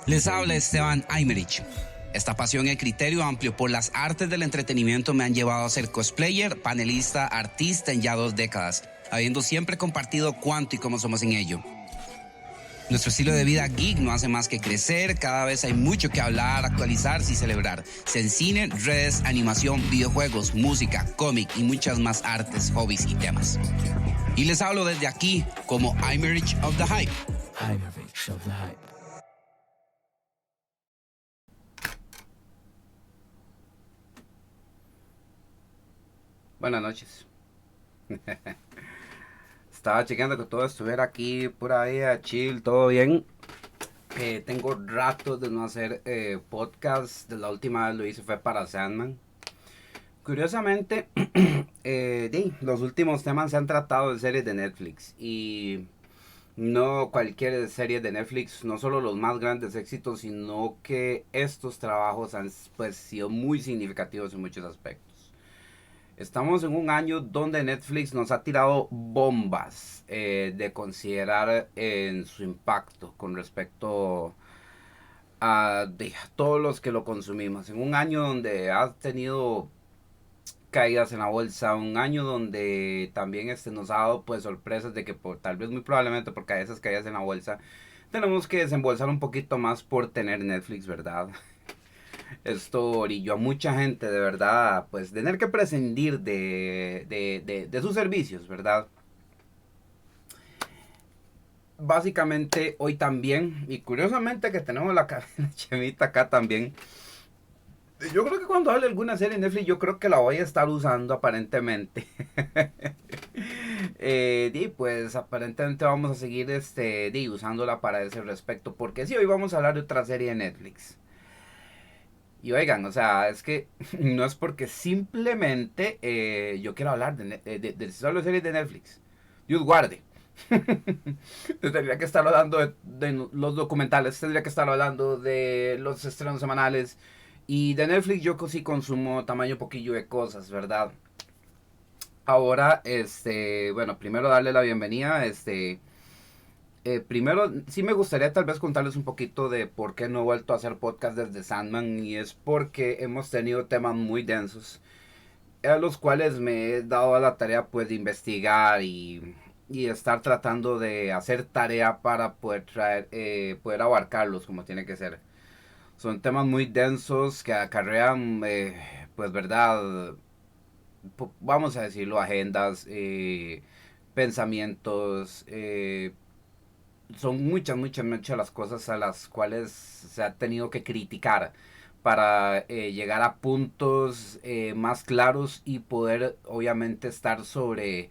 Les habla Esteban Aymerich. Esta pasión y criterio amplio por las artes del entretenimiento me han llevado a ser cosplayer, panelista, artista en ya 2 décadas, habiendo siempre compartido cuánto y cómo somos en ello. Nuestro estilo de vida geek no hace más que crecer, cada vez hay mucho que hablar, actualizarse y celebrar. Sea en cine, redes, animación, videojuegos, música, cómic y muchas más artes, hobbies y temas. Y les hablo desde aquí como Aymerich of the Hype. Aymerich of the Hype. Buenas noches. Estaba chequeando que todo estuviera aquí, por ahí, chill, todo bien. Tengo ratos de no hacer podcast. De la última vez lo hice fue para Sandman. Curiosamente, los últimos temas se han tratado de series de Netflix. Y no cualquier serie de Netflix, no solo los más grandes éxitos, sino que estos trabajos han pues, sido muy significativos en muchos aspectos. Estamos en un año donde Netflix nos ha tirado bombas de considerar en su impacto con respecto a todos los que lo consumimos. En un año donde ha tenido caídas en la bolsa, un año donde también nos ha dado pues sorpresas de que tal vez muy probablemente por esas caídas en la bolsa tenemos que desembolsar un poquito más por tener Netflix, ¿verdad? Esto orilló a mucha gente, de verdad, pues tener que prescindir de sus servicios, ¿verdad? Básicamente hoy también, y curiosamente que tenemos la Chemita acá también. Yo creo que cuando hable alguna serie en Netflix, yo creo que la voy a estar usando aparentemente. Y pues aparentemente vamos a seguir usándola para ese respecto. Porque sí, hoy vamos a hablar de otra serie de Netflix. Y oigan, o sea, es que no es porque simplemente yo quiero hablar de solo series de Netflix. Dios guarde. Tendría que estar hablando de los documentales, tendría que estar hablando de los estrenos semanales. Y de Netflix yo sí consumo tamaño poquillo de cosas, ¿verdad? Ahora, bueno, primero darle la bienvenida, primero, sí me gustaría tal vez contarles un poquito de por qué no he vuelto a hacer podcast desde Sandman. Y es porque hemos tenido temas muy densos, a los cuales me he dado a la tarea pues de investigar y estar tratando de hacer tarea para poder poder abarcarlos como tiene que ser. Son temas muy densos que acarrean, pues verdad, vamos a decirlo, agendas, pensamientos, son muchas las cosas a las cuales se ha tenido que criticar para llegar a puntos más claros y poder obviamente estar sobre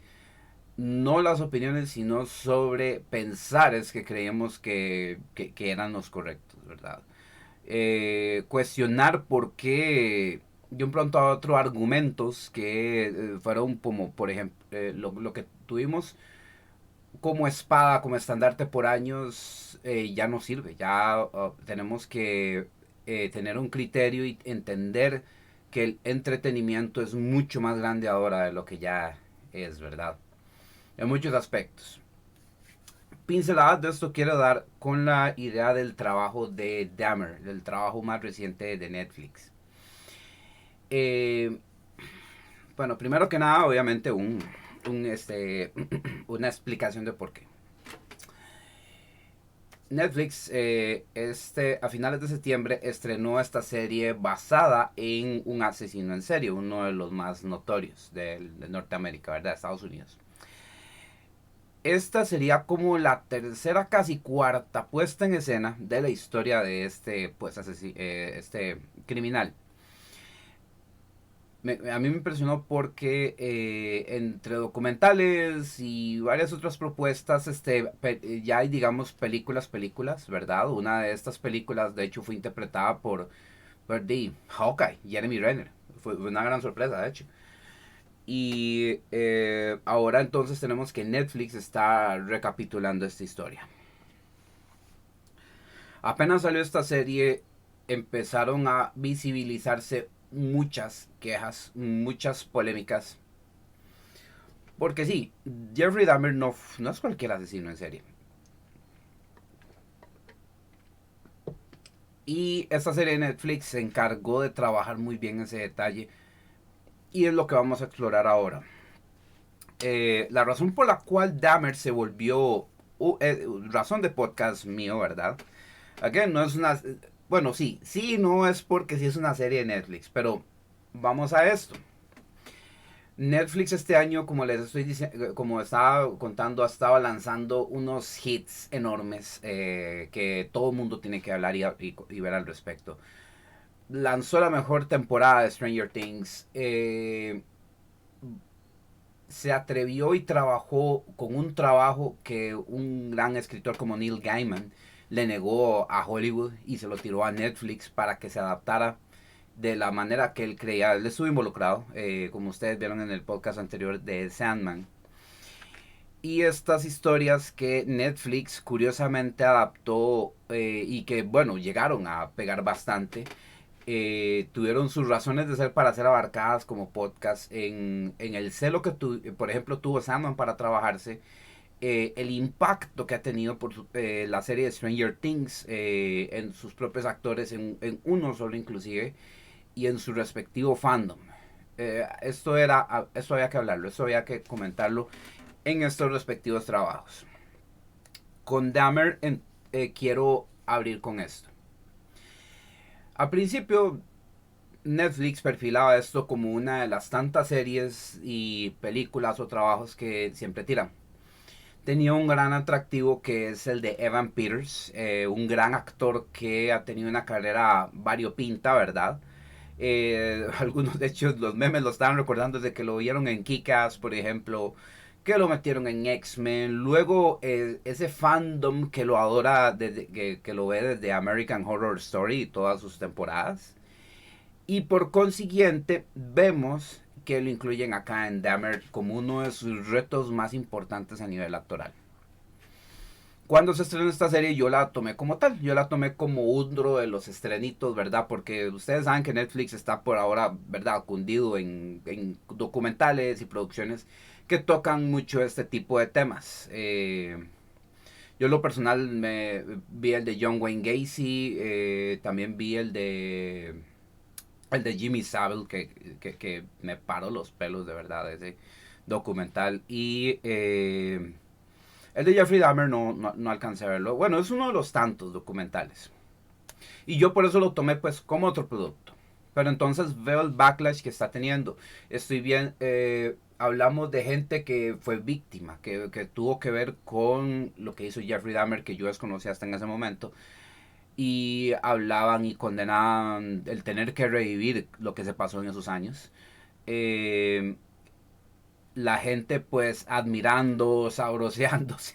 no las opiniones sino sobre pensares que creíamos que eran los correctos, ¿verdad? Cuestionar por qué de un pronto a otro argumentos que fueron como por ejemplo lo que tuvimos como espada, como estandarte por años, ya no sirve. Ya tenemos que tener un criterio y entender que el entretenimiento es mucho más grande ahora de lo que ya es, ¿verdad? En muchos aspectos. Pinceladas de esto quiero dar con la idea del trabajo de Dahmer, del trabajo más reciente de Netflix. Eh, bueno, primero que nada, obviamente una explicación de por qué. Netflix a finales de septiembre estrenó esta serie basada en un asesino en serie, uno de los más notorios de Norteamérica, ¿verdad? Estados Unidos. Esta sería como la tercera, casi cuarta puesta en escena de la historia de este criminal. A mí me impresionó porque entre documentales y varias otras propuestas, ya hay, digamos, películas, ¿verdad? Una de estas películas, de hecho, fue interpretada por Hawkeye, Jeremy Renner. Fue una gran sorpresa, de hecho. Y ahora entonces tenemos que Netflix está recapitulando esta historia. Apenas salió esta serie, empezaron a visibilizarse muchas quejas, muchas polémicas. Porque sí, Jeffrey Dahmer no es cualquier asesino en serie. Y esta serie de Netflix se encargó de trabajar muy bien ese detalle. Y es lo que vamos a explorar ahora. La razón por la cual Dahmer se volvió razón de podcast mío, ¿verdad? Again, no es una... Bueno, sí, sí, no es porque sí es una serie de Netflix, pero vamos a esto. Netflix este año, como les estoy diciendo, como estaba contando, ha estado lanzando unos hits enormes que todo el mundo tiene que hablar y ver al respecto. Lanzó la mejor temporada de Stranger Things. Se atrevió y trabajó con un trabajo que un gran escritor como Neil Gaiman le negó a Hollywood y se lo tiró a Netflix para que se adaptara de la manera que él creía. Él estuvo involucrado, como ustedes vieron en el podcast anterior de Sandman. Y estas historias que Netflix curiosamente adaptó y que, bueno, llegaron a pegar bastante, tuvieron sus razones de ser para ser abarcadas como podcast en el celo que, por ejemplo, tuvo Sandman para trabajarse, el impacto que ha tenido por la serie de Stranger Things en sus propios actores, en uno solo inclusive, y en su respectivo fandom. Esto había que hablarlo, esto había que comentarlo en estos respectivos trabajos. Con Dahmer quiero abrir con esto. Al principio Netflix perfilaba esto como una de las tantas series y películas o trabajos que siempre tiran. Tenía un gran atractivo que es el de Evan Peters, un gran actor que ha tenido una carrera variopinta, ¿verdad? Algunos de hecho los memes lo estaban recordando desde que lo vieron en Kick-Ass, por ejemplo, que lo metieron en X-Men, luego ese fandom que lo adora, que lo ve desde American Horror Story y todas sus temporadas, y por consiguiente vemos que lo incluyen acá en Dahmer como uno de sus retos más importantes a nivel actoral. Cuando se estrenó esta serie yo la tomé como tal, yo la tomé como uno de los estrenitos, ¿verdad? Porque ustedes saben que Netflix está por ahora, ¿verdad? Cundido en documentales y producciones que tocan mucho este tipo de temas. Yo en lo personal me vi el de John Wayne Gacy, también vi el de Jimmy Savile, que me paró los pelos de verdad ese documental. Y el de Jeffrey Dahmer no alcancé a verlo. Bueno, es uno de los tantos documentales. Y yo por eso lo tomé pues como otro producto. Pero entonces veo el backlash que está teniendo. Estoy bien, hablamos de gente que fue víctima, que tuvo que ver con lo que hizo Jeffrey Dahmer, que yo desconocía hasta en ese momento. Y hablaban y condenaban el tener que revivir lo que se pasó en esos años. Eh, la gente pues admirando, sabroseándose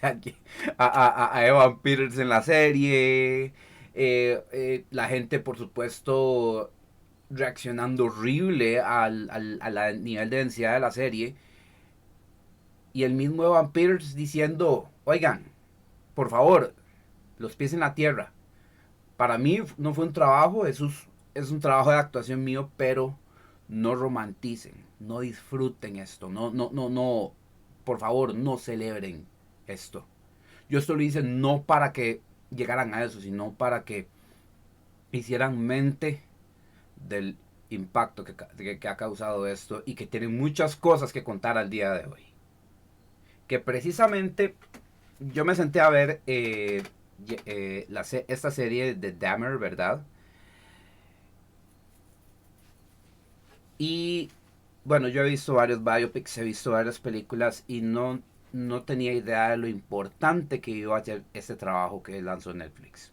a Evan Peters en la serie. La gente por supuesto reaccionando horrible al nivel de densidad de la serie. Y el mismo Evan Peters diciendo, oigan, por favor, los pies en la tierra. Para mí no fue un trabajo, es un trabajo de actuación mío, pero no romanticen, no disfruten esto, no, por favor, no celebren esto. Yo esto lo hice no para que llegaran a eso, sino para que hicieran mente del impacto que ha causado esto y que tienen muchas cosas que contar al día de hoy. Que precisamente yo me senté a ver esta serie de Dahmer, ¿verdad? Y bueno, yo he visto varios biopics, he visto varias películas y no tenía idea de lo importante que iba a ser este trabajo que lanzó Netflix.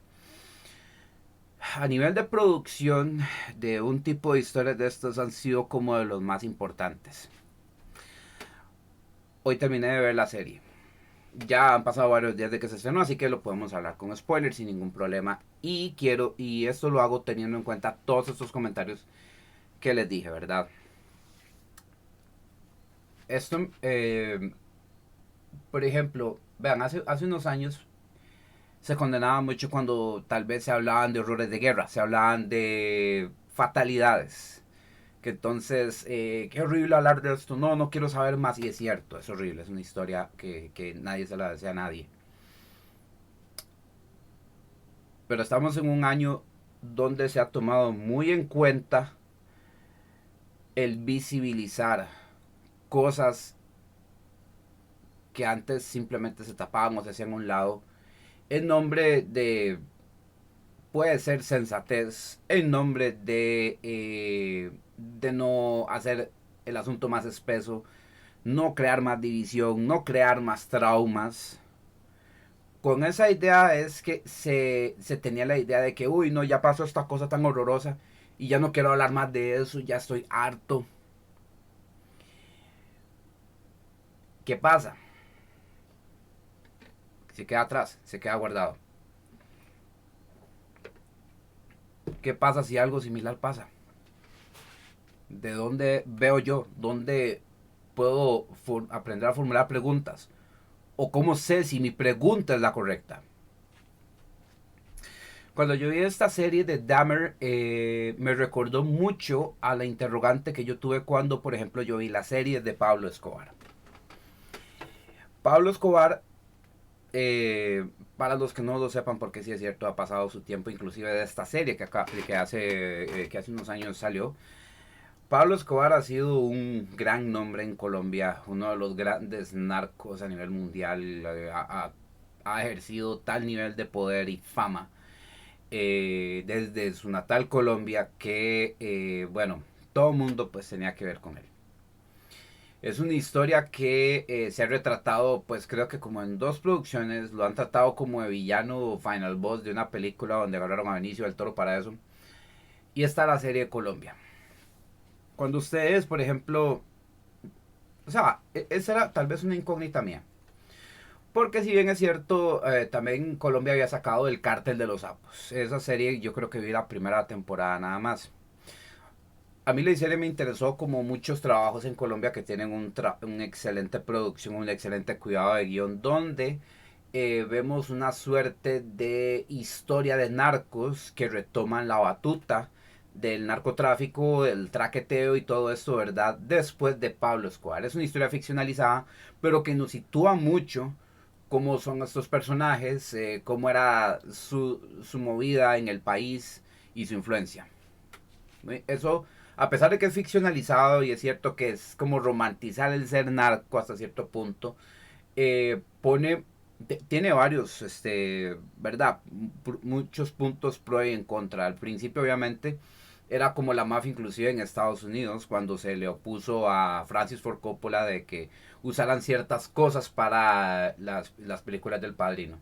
A nivel de producción de un tipo de historias de estos han sido como de los más importantes. Hoy terminé de ver la serie. Ya han pasado varios días de que se estrenó, así que lo podemos hablar con spoilers sin ningún problema. Y esto lo hago teniendo en cuenta todos estos comentarios que les dije, ¿verdad? Esto, por ejemplo, vean, hace unos años se condenaba mucho cuando tal vez se hablaban de horrores de guerra, se hablaban de fatalidades. Que entonces, qué horrible hablar de esto, no quiero saber más. Y es cierto, es horrible, es una historia que nadie se la desea a nadie. Pero estamos en un año donde se ha tomado muy en cuenta el visibilizar cosas que antes simplemente se tapaban o se hacían a un lado en nombre de, puede ser sensatez, en nombre de no hacer el asunto más espeso, no crear más división, no crear más traumas. Con esa idea es que se tenía la idea de que, uy, no, ya pasó esta cosa tan horrorosa y ya no quiero hablar más de eso, ya estoy harto. ¿Qué pasa? Se queda atrás, se queda guardado. ¿Qué pasa si algo similar pasa? ¿De dónde veo yo? ¿Dónde puedo aprender a formular preguntas? ¿O cómo sé si mi pregunta es la correcta? Cuando yo vi esta serie de Dahmer, me recordó mucho a la interrogante que yo tuve cuando, por ejemplo, yo vi la serie de Pablo Escobar. Pablo Escobar, para los que no lo sepan, porque sí es cierto, ha pasado su tiempo, inclusive de esta serie que hace unos años salió. Pablo Escobar ha sido un gran nombre en Colombia, uno de los grandes narcos a nivel mundial, ha ejercido tal nivel de poder y fama desde su natal Colombia que, bueno, todo el mundo pues tenía que ver con él. Es una historia que se ha retratado, pues creo que como en dos producciones, lo han tratado como de villano final boss de una película donde agarraron a Benicio del Toro para eso. Y está la serie de Colombia. Cuando ustedes, por ejemplo, o sea, esa era tal vez una incógnita mía. Porque si bien es cierto, también Colombia había sacado el Cártel de los Sapos. Esa serie yo creo que vi la primera temporada nada más. A mí la serie me interesó como muchos trabajos en Colombia que tienen un excelente producción, un excelente cuidado de guión, donde vemos una suerte de historia de narcos que retoman la batuta del narcotráfico, del traqueteo y todo esto, ¿verdad? Después de Pablo Escobar. Es una historia ficcionalizada, pero que nos sitúa mucho cómo son estos personajes, cómo era su movida en el país y su influencia. Eso, a pesar de que es ficcionalizado y es cierto que es como romantizar el ser narco hasta cierto punto, pone, tiene varios, ¿verdad? Muchos puntos pro y en contra. Al principio, obviamente, era como la mafia inclusive en Estados Unidos, cuando se le opuso a Francis Ford Coppola de que usaran ciertas cosas para las películas del Padrino.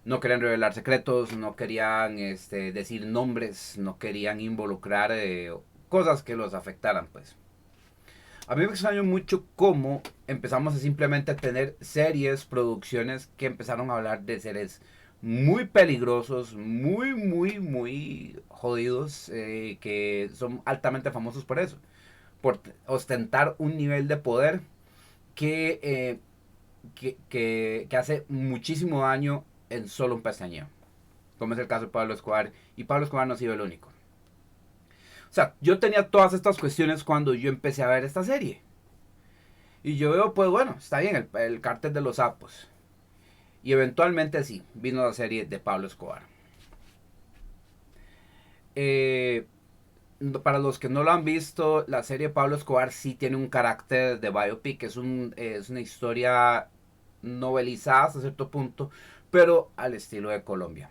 No querían revelar secretos, no querían decir nombres, no querían involucrar cosas que los afectaran, pues. A mí me extrañó mucho cómo empezamos a simplemente tener series, producciones que empezaron a hablar de seres muy peligrosos, muy jodidos, que son altamente famosos por eso, por ostentar un nivel de poder que, que hace muchísimo daño en solo un pestañeo, como es el caso de Pablo Escobar, y Pablo Escobar no ha sido el único. O sea, yo tenía todas estas cuestiones cuando yo empecé a ver esta serie. Y yo veo, pues bueno, está bien, el cártel de los sapos. Y eventualmente sí, vino la serie de Pablo Escobar. Eh, para los que no lo han visto, la serie de Pablo Escobar sí tiene un carácter de biopic. Es una historia novelizada hasta cierto punto, pero al estilo de Colombia.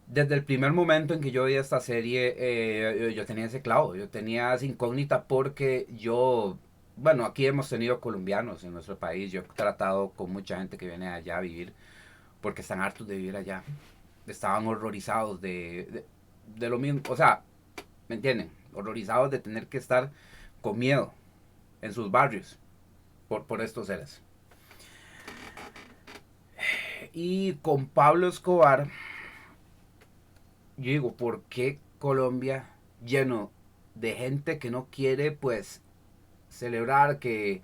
Desde el primer momento en que yo vi esta serie, yo tenía ese clavo, yo tenía esa incógnita porque yo, bueno, aquí hemos tenido colombianos en nuestro país, yo he tratado con mucha gente que viene allá a vivir porque están hartos de vivir allá, estaban horrorizados de lo mismo, o sea, ¿me entienden? Horrorizados de tener que estar con miedo en sus barrios por estos seres. Y con Pablo Escobar, yo digo, ¿por qué Colombia lleno de gente que no quiere pues celebrar? Que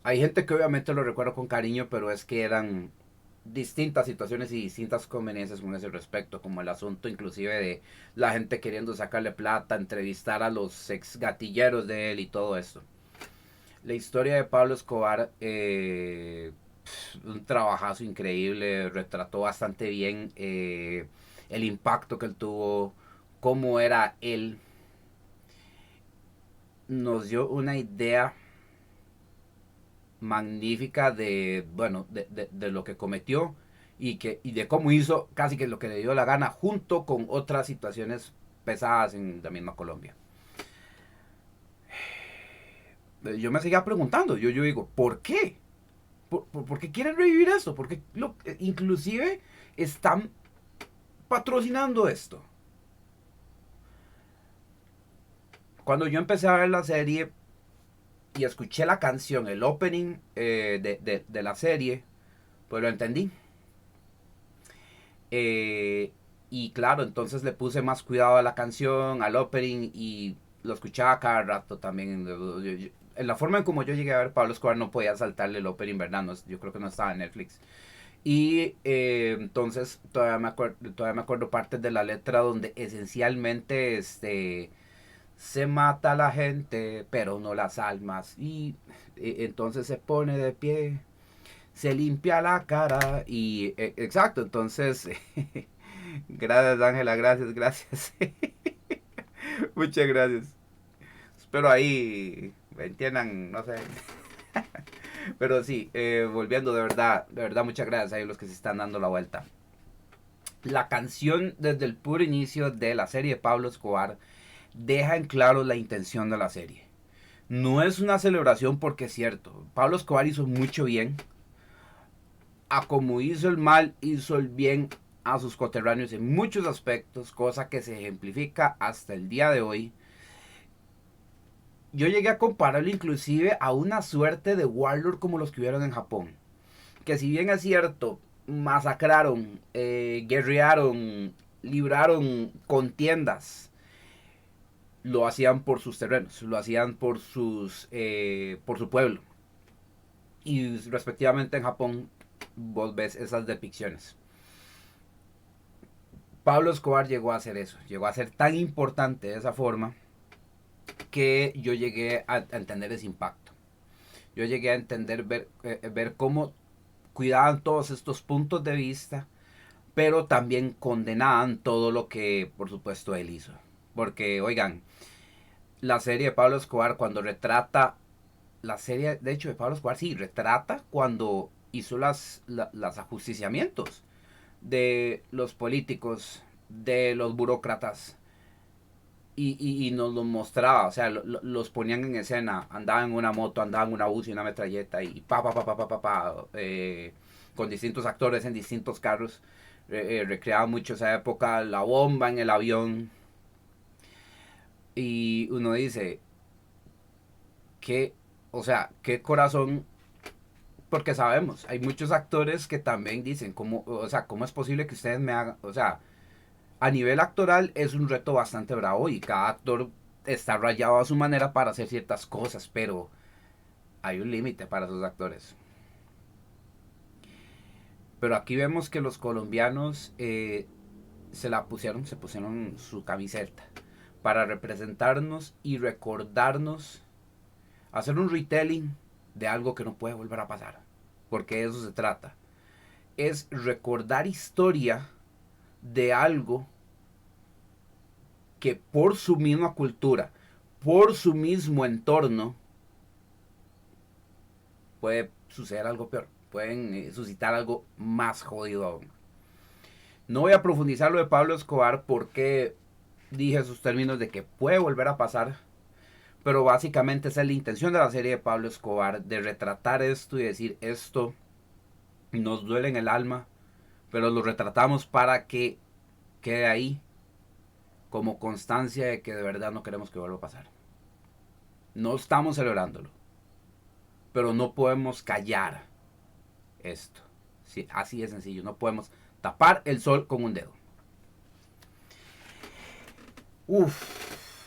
hay gente que obviamente lo recuerda con cariño, pero es que eran distintas situaciones y distintas conveniencias con ese respecto, como el asunto inclusive de la gente queriendo sacarle plata, entrevistar a los ex gatilleros de él y todo esto. La historia de Pablo Escobar, un trabajazo increíble, retrató bastante bien el impacto que él tuvo, cómo era él, nos dio una idea magnífica de, bueno, de lo que cometió y de cómo hizo casi que lo que le dio la gana, junto con otras situaciones pesadas en la misma Colombia. Yo me seguía preguntando, yo digo, ¿por qué? ¿Por qué quieren revivir esto? ¿Por qué inclusive están patrocinando esto? Cuando yo empecé a ver la serie y escuché la canción, el opening de la serie, pues lo entendí. Y claro, entonces le puse más cuidado a la canción, al opening, y lo escuchaba cada rato también. En la forma en como yo llegué a ver Pablo Escobar no podía saltarle el opening, ¿verdad? No, yo creo que no estaba en Netflix. Y entonces todavía me acuerdo partes de la letra donde esencialmente se mata a la gente, pero no las almas. Y entonces se pone de pie, se limpia la cara y exacto, entonces gracias Ángela, gracias. Muchas gracias. Espero ahí me entiendan, no sé. Pero sí, volviendo de verdad, muchas gracias a ellos los que se están dando la vuelta. La canción desde el puro inicio de la serie de Pablo Escobar deja en claro la intención de la serie. No es una celebración porque es cierto, Pablo Escobar hizo mucho bien. A como hizo el mal, hizo el bien a sus coterráneos en muchos aspectos, cosa que se ejemplifica hasta el día de hoy. Yo llegué a compararlo inclusive a una suerte de warlord como los que hubieron en Japón. Que si bien es cierto, masacraron, guerrearon, libraron contiendas, lo hacían por sus terrenos, lo hacían por por su pueblo. Y respectivamente en Japón vos ves esas depicciones. Pablo Escobar llegó a hacer eso, llegó a ser tan importante de esa forma que yo llegué a entender ese impacto. Yo llegué a entender, ver cómo cuidaban todos estos puntos de vista, pero también condenaban todo lo que, por supuesto, él hizo. Porque, oigan, la serie de Pablo Escobar, cuando retrata, la serie, de hecho, de Pablo Escobar, sí, retrata cuando hizo las ajusticiamientos de los políticos, de los burócratas, y nos los mostraba, o sea, los ponían en escena, andaban en una moto, andaban en una bus y una metralleta, y con distintos actores en distintos carros, recreaba mucho esa época, la bomba en el avión, y uno dice, que, o sea, qué corazón, porque sabemos, hay muchos actores que también dicen, ¿cómo, o sea, cómo es posible que ustedes me hagan, o sea, a nivel actoral es un reto bastante bravo y cada actor está rayado a su manera para hacer ciertas cosas, pero hay un límite para esos actores. Pero aquí vemos que los colombianos se pusieron su camiseta para representarnos y recordarnos, hacer un retelling de algo que no puede volver a pasar, porque de eso se trata. Es recordar historia de algo que por su misma cultura, por su mismo entorno, puede suceder algo peor. Pueden suscitar algo más jodido aún. No voy a profundizar lo de Pablo Escobar porque dije esos términos de que puede volver a pasar. Pero básicamente esa es la intención de la serie de Pablo Escobar, de retratar esto y decir esto nos duele en el alma, pero lo retratamos para que quede ahí como constancia de que de verdad no queremos que vuelva a pasar. No estamos celebrándolo, pero no podemos callar esto. Sí, así de sencillo, no podemos tapar el sol con un dedo.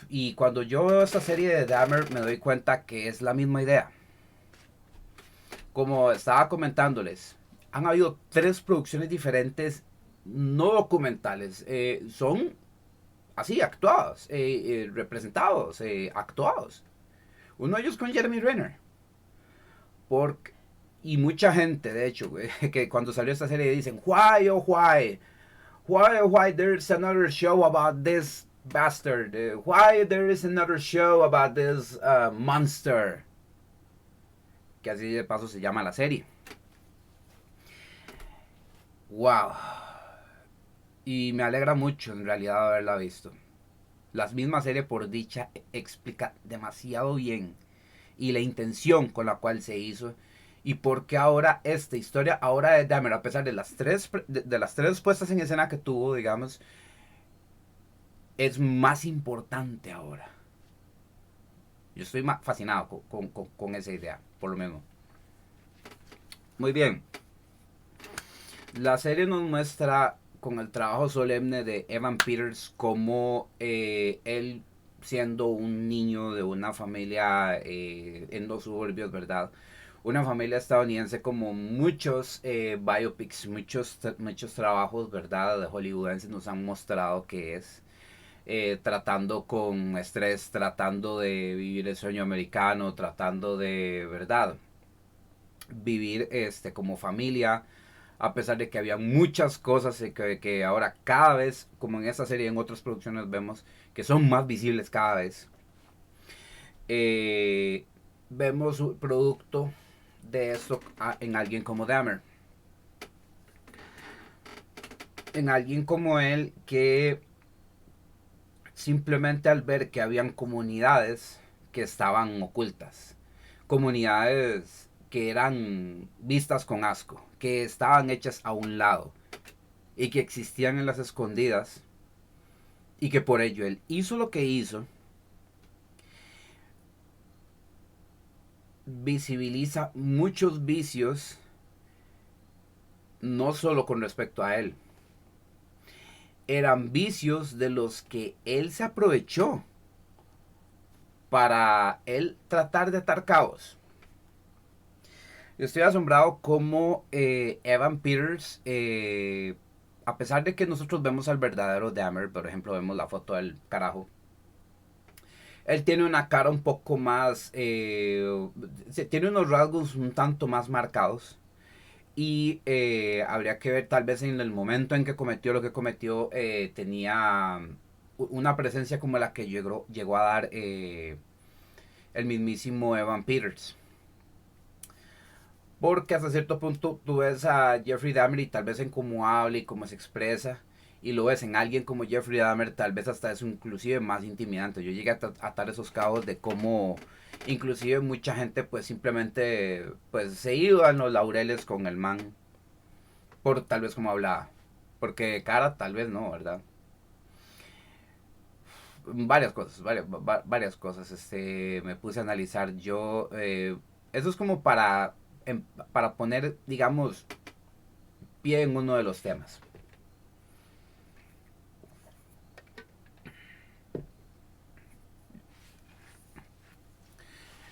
Y cuando yo veo esta serie de Dahmer me doy cuenta que es la misma idea. Como estaba comentándoles, han habido 3 producciones diferentes no documentales. Son así, actuados, representados, actuados. Uno de ellos con Jeremy Renner. Y mucha gente, de hecho, que cuando salió esta serie dicen, why, oh why. why there's another show about this bastard? Why there is another show about this monster? Que así de paso se llama la serie. Wow. Y me alegra mucho en realidad haberla visto. La misma serie por dicha explica demasiado bien y la intención con la cual se hizo y por qué ahora esta historia, ahora de Dahmer, a pesar de las tres puestas en escena que tuvo, digamos, es más importante ahora. Yo estoy fascinado con esa idea, por lo menos. Muy bien. La serie nos muestra con el trabajo solemne de Evan Peters como él siendo un niño de una familia en los suburbios, ¿verdad? Una familia estadounidense como muchos biopics, muchos trabajos, ¿verdad? De hollywoodenses nos han mostrado que es. Tratando con estrés, tratando de vivir el sueño americano, tratando de, ¿verdad? Vivir como familia, a pesar de que había muchas cosas que ahora cada vez, como en esta serie y en otras producciones vemos, que son más visibles cada vez. Vemos un producto de esto en alguien como Dahmer. En alguien como él que simplemente al ver que habían comunidades que estaban ocultas, comunidades que eran vistas con asco, que estaban hechas a un lado y que existían en las escondidas, y que por ello él hizo lo que hizo, visibiliza muchos vicios, no solo con respecto a él, eran vicios de los que él se aprovechó para él tratar de atar cabos. Yo estoy asombrado como Evan Peters, a pesar de que nosotros vemos al verdadero Dahmer, por ejemplo, vemos la foto del carajo, él tiene una cara un poco más, tiene unos rasgos un tanto más marcados. Y habría que ver tal vez en el momento en que cometió lo que cometió, tenía una presencia como la que llegó a dar el mismísimo Evan Peters. Porque hasta cierto punto tú ves a Jeffrey Dahmer y tal vez en cómo habla y cómo se expresa, y lo ves en alguien como Jeffrey Dahmer, tal vez hasta es inclusive más intimidante. Yo llegué a atar esos cabos de cómo inclusive mucha gente pues simplemente pues se iba en los laureles con el man por tal vez como hablaba, porque de cara tal vez no, ¿verdad? Varias cosas, varias cosas, me puse a analizar yo, eso es como para poner, digamos, pie en uno de los temas.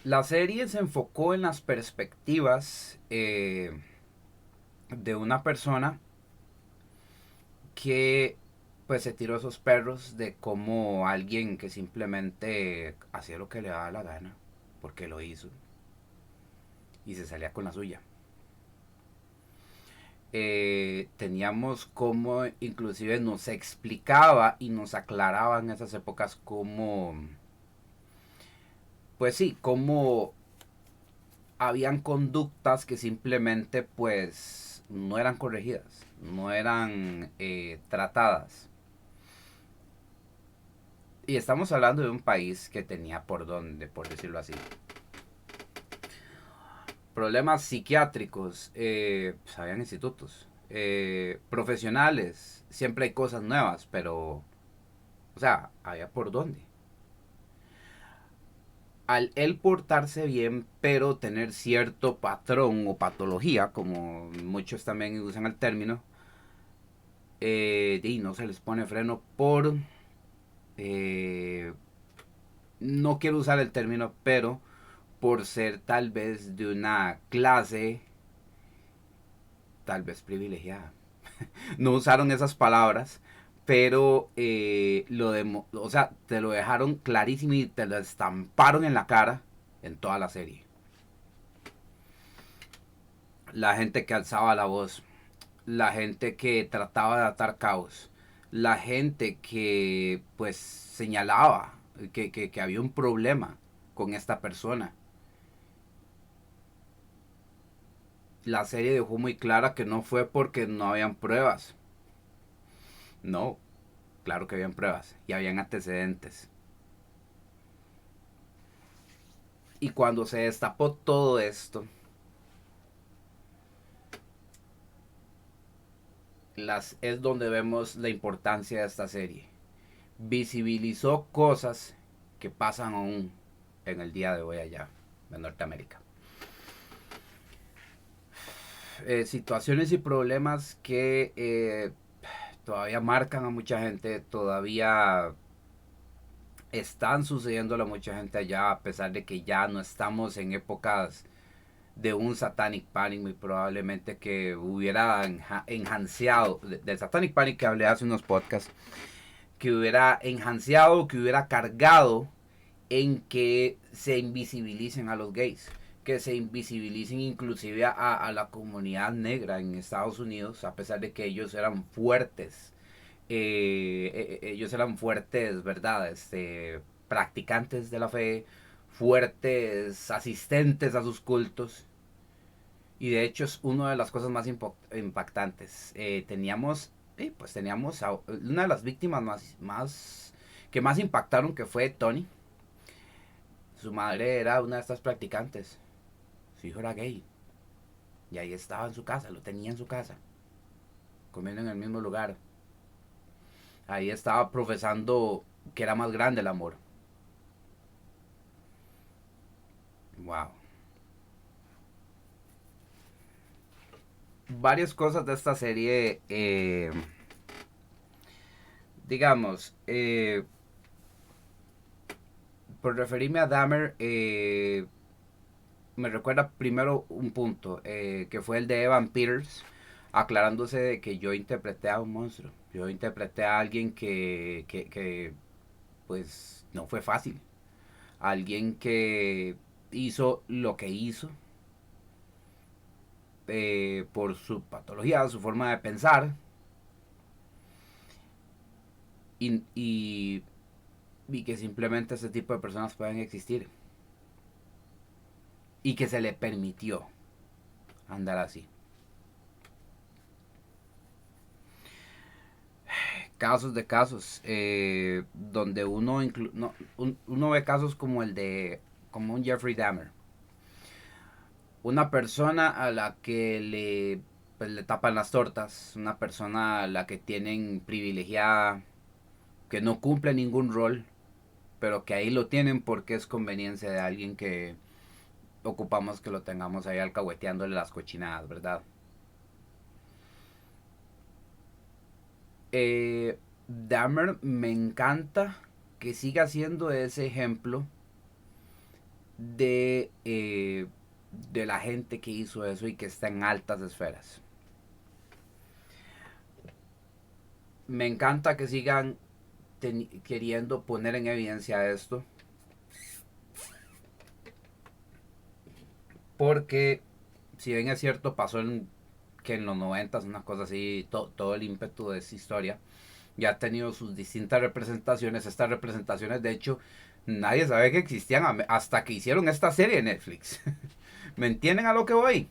La serie se enfocó en las perspectivas de una persona que pues se tiró esos perros, de como alguien que simplemente hacía lo que le daba la gana, porque lo hizo, y se salía con la suya. Teníamos como inclusive nos explicaba y nos aclaraba en esas épocas como, pues sí, como habían conductas que simplemente pues no eran corregidas, no eran tratadas. Y estamos hablando de un país que tenía por dónde, por decirlo así. Problemas psiquiátricos, pues habían institutos. Profesionales, siempre hay cosas nuevas, pero, o sea, había por dónde. Al él portarse bien, pero tener cierto patrón o patología, como muchos también usan el término, y no se les pone freno por, no quiero usar el término, pero por ser tal vez de una clase tal vez privilegiada. No usaron esas palabras, pero o sea, te lo dejaron clarísimo y te lo estamparon en la cara en toda la serie. La gente que alzaba la voz, la gente que trataba de atar caos, la gente que pues señalaba que había un problema con esta persona. La serie dejó muy clara que no fue porque no habían pruebas. No, claro que habían pruebas y habían antecedentes. Y cuando se destapó todo esto, es donde vemos la importancia de esta serie. Visibilizó cosas que pasan aún en el día de hoy allá en Norteamérica. Situaciones y problemas que todavía marcan a mucha gente, todavía están sucediendo a mucha gente allá, a pesar de que ya no estamos en épocas de un Satanic Panic, muy probablemente que hubiera enhanceado, del Satanic Panic que hablé hace unos podcasts, que hubiera enhanceado, que hubiera cargado en que se invisibilicen a los gays, que se invisibilicen inclusive a la comunidad negra en Estados Unidos, a pesar de que ellos eran fuertes. Ellos eran fuertes, ¿verdad? Practicantes de la fe, fuertes asistentes a sus cultos. Y de hecho es una de las cosas más impactantes. Teníamos una de las víctimas que más impactaron, que fue Tony. Su madre era una de estas practicantes. Su hijo era gay. Y ahí estaba en su casa, lo tenía en su casa. Comiendo en el mismo lugar. Ahí estaba profesando que era más grande el amor. Wow. Varias cosas de esta serie, digamos, por referirme a Dahmer, me recuerda primero un punto, que fue el de Evan Peters, aclarándose de que yo interpreté a un monstruo. Yo interpreté a alguien que pues, no fue fácil. Alguien que hizo lo que hizo por su patología, su forma de pensar. Y que simplemente ese tipo de personas pueden existir. Y que se le permitió andar así. Casos de casos, donde uno ve casos como el de, como un Jeffrey Dahmer. Una persona a la que pues, le tapan las tortas, una persona a la que tienen privilegiada, que no cumple ningún rol, pero que ahí lo tienen porque es conveniencia de alguien que ocupamos que lo tengamos ahí alcahueteándole las cochinadas, ¿verdad? Dahmer me encanta que siga siendo ese ejemplo de la gente que hizo eso y que está en altas esferas. Me encanta que sigan queriendo poner en evidencia esto, porque si bien es cierto, pasó que en los 90s, una cosa así, todo el ímpetu de esa historia ya ha tenido sus distintas representaciones. Estas representaciones, de hecho, nadie sabe que existían hasta que hicieron esta serie de Netflix. ¿Me entienden a lo que voy?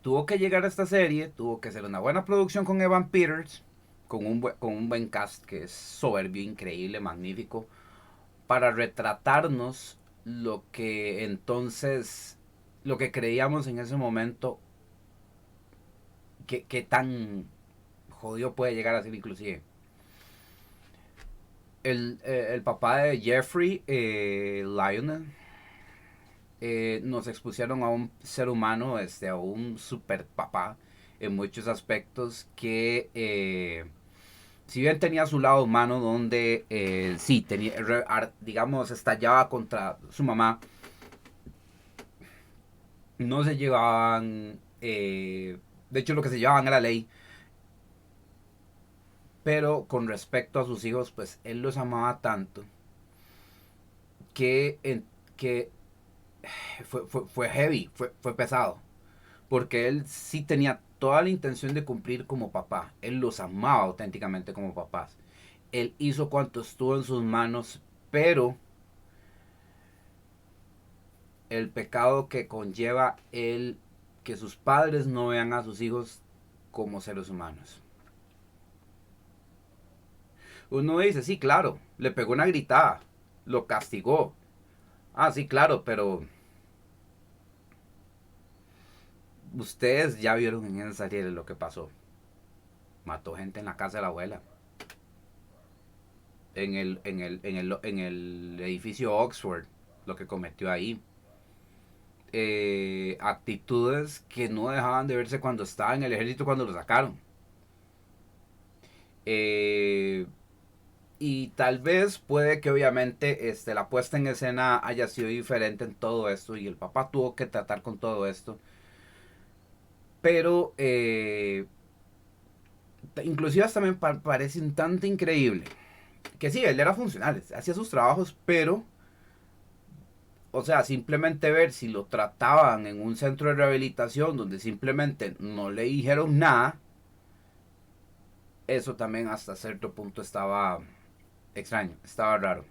Tuvo que llegar a esta serie, tuvo que ser una buena producción con Evan Peters, con un buen cast que es soberbio, increíble, magnífico, para retratarnos lo que creíamos en ese momento, que tan jodido puede llegar a ser inclusive. El papá de Jeffrey, Lionel, nos expusieron a un ser humano, a un super papá en muchos aspectos que, si bien tenía su lado humano donde sí, digamos, estallaba contra su mamá, no se llevaban, de hecho lo que se llevaban era ley, pero con respecto a sus hijos, pues él los amaba tanto que fue heavy, fue pesado. porque él sí tenía toda la intención de cumplir como papá. Él los amaba auténticamente como papás. Él hizo cuanto estuvo en sus manos, pero el pecado que conlleva el que sus padres no vean a sus hijos como seres humanos. Uno dice, sí, claro, le pegó una gritada, lo castigó. Ah, sí, claro, pero ustedes ya vieron en esa serie lo que pasó. Mató gente en la casa de la abuela. En el edificio Oxford, lo que cometió ahí. Actitudes que no dejaban de verse cuando estaba en el ejército, cuando lo sacaron. Eh, y tal vez puede que obviamente la puesta en escena haya sido diferente en todo esto y el papá tuvo que tratar con todo esto. Pero inclusive hasta me parece un tanto increíble que sí, él era funcional, hacía sus trabajos, pero o sea, simplemente ver si lo trataban en un centro de rehabilitación donde simplemente no le dijeron nada, eso también hasta cierto punto estaba extraño, estaba raro.